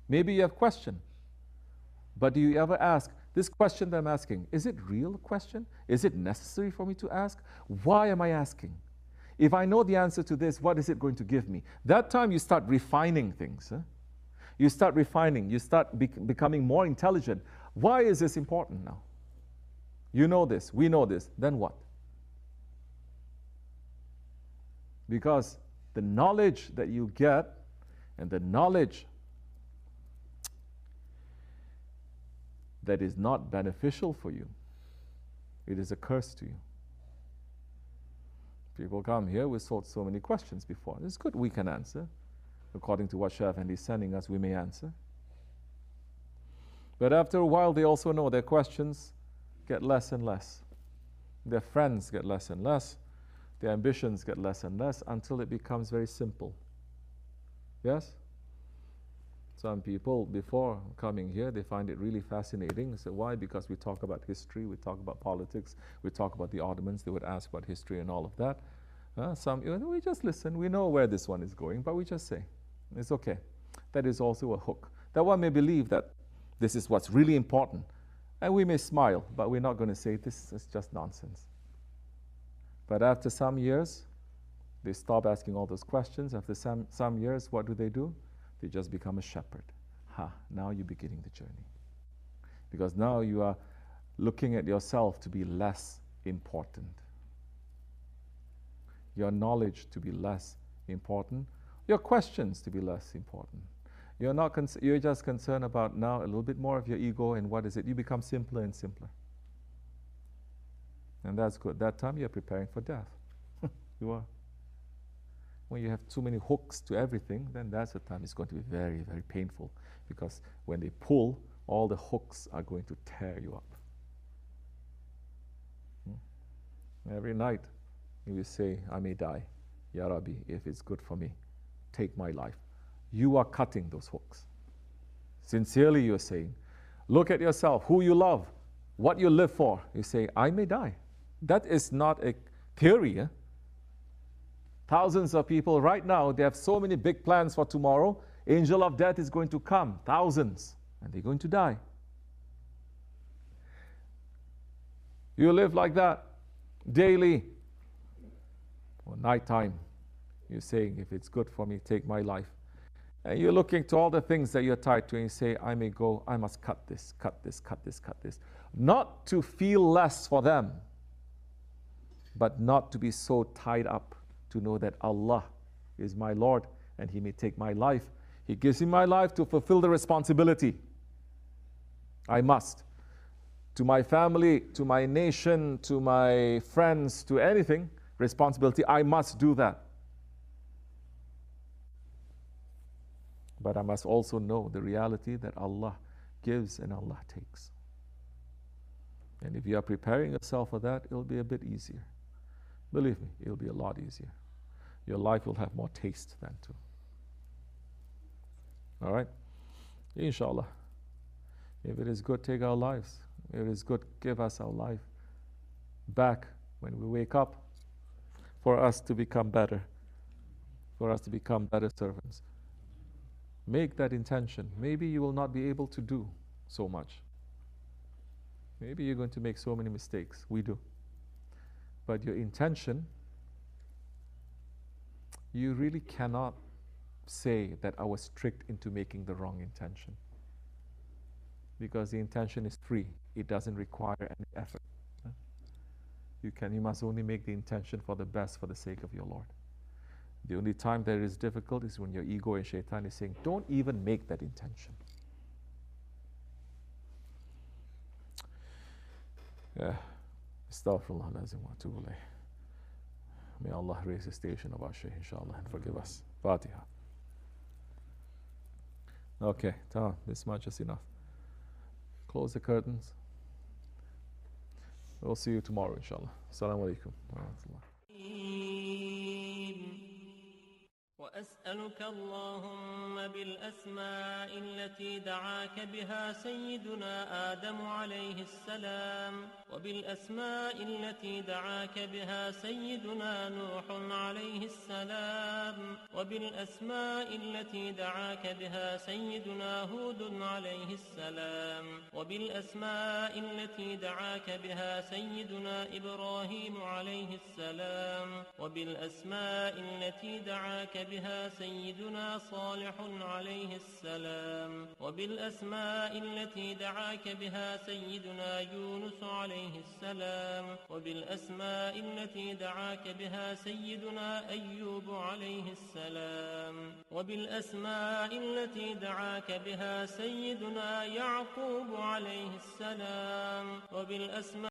Maybe you have a question, but do you ever ask, this question that I'm asking, is it real question? Is it necessary for me to ask? Why am I asking? If I know the answer to this, what is it going to give me? That time you start refining things. Huh? You start refining, you start becoming more intelligent. Why is this important now? You know this, we know this, then what? Because the knowledge that you get and the knowledge that is not beneficial for you, it is a curse to you. People come here with so many questions before. It's good we can answer. According to what Shaykh Effendi is sending us, we may answer. But after a while, they also know their questions get less and less. Their friends get less and less. Their ambitions get less and less until it becomes very simple. Yes? Some people, before coming here, they find it really fascinating. So why? Because we talk about history, we talk about politics, we talk about the Ottomans. They would ask about history and all of that. We just listen. We know where this one is going, but we just say, it's okay. That is also a hook. That one may believe that this is what's really important. And we may smile, but we're not going to say this is just nonsense. But after some years, they stop asking all those questions. After some years, what do? They just become a shepherd. Now you're beginning the journey. Because now you are looking at yourself to be less important. Your knowledge to be less important. Your questions to be less important. You're just concerned about now a little bit more of your ego, and what is it? You become simpler and simpler. And that's good. That time you're preparing for death. You are. When you have too many hooks to everything, then that's the time it's going to be very, very painful. Because when they pull, all the hooks are going to tear you up. Every night you will say, I may die. Ya Rabbi, if it's good for me, take my life. You are cutting those hooks. Sincerely you're saying, look at yourself, who you love, what you live for. You say, I may die. That is not a theory. Thousands of people right now, they have so many big plans for tomorrow. Angel of death is going to come, thousands, and they're going to die. You live like that daily or nighttime. You're saying, if it's good for me, take my life. And you're looking to all the things that you're tied to, and you say, I may go, I must cut this, cut this, cut this, cut this. Not to feel less for them, but not to be so tied up to know that Allah is my Lord and He may take my life. He gives me my life to fulfill the responsibility. I must. To my family, to my nation, to my friends, to anything, responsibility, I must do that. But I must also know the reality that Allah gives and Allah takes. And if you are preparing yourself for that, it'll be a bit easier. Believe me, it'll be a lot easier. Your life will have more taste then too. All right? Inshallah. If it is good, take our lives. If it is good, give us our life back when we wake up for us to become better, for us to become better servants. Make that intention. Maybe you will not be able to do so much. Maybe you're going to make so many mistakes. We do. But your intention, you really cannot say that I was tricked into making the wrong intention. Because the intention is free. It doesn't require any effort. You must only make the intention for the best for the sake of your Lord. The only time that is difficult is when your ego and shaitan is saying, don't even make that intention. Yeah. Astaghfirullah lazim wa atubu ilayh. May Allah raise the station of our Shaykh, inshallah, and forgive us. Fatiha. Okay, tamam. This much is enough. Close the curtains. We'll see you tomorrow, inshallah. Assalamu alaikum wa rahmatullah. وأسألك اللهم بالأسماء التي دعاك بها سيدنا آدم عليه السلام وبالأسماء التي دعاك بها سيدنا نوح عليه السلام وبالأسماء التي دعاك بها سيدنا هود عليه السلام وبالأسماء التي دعاك بها سيدنا إبراهيم عليه السلام وبالأسماء التي دعاك بها بها سيدنا صالح عليه السلام وبالأسماء التي دعاك بها سيدنا يونس عليه السلام وبالأسماء التي دعاك بها سيدنا أيوب عليه السلام وبالأسماء التي دعاك بها سيدنا يعقوب عليه السلام وبالأسماء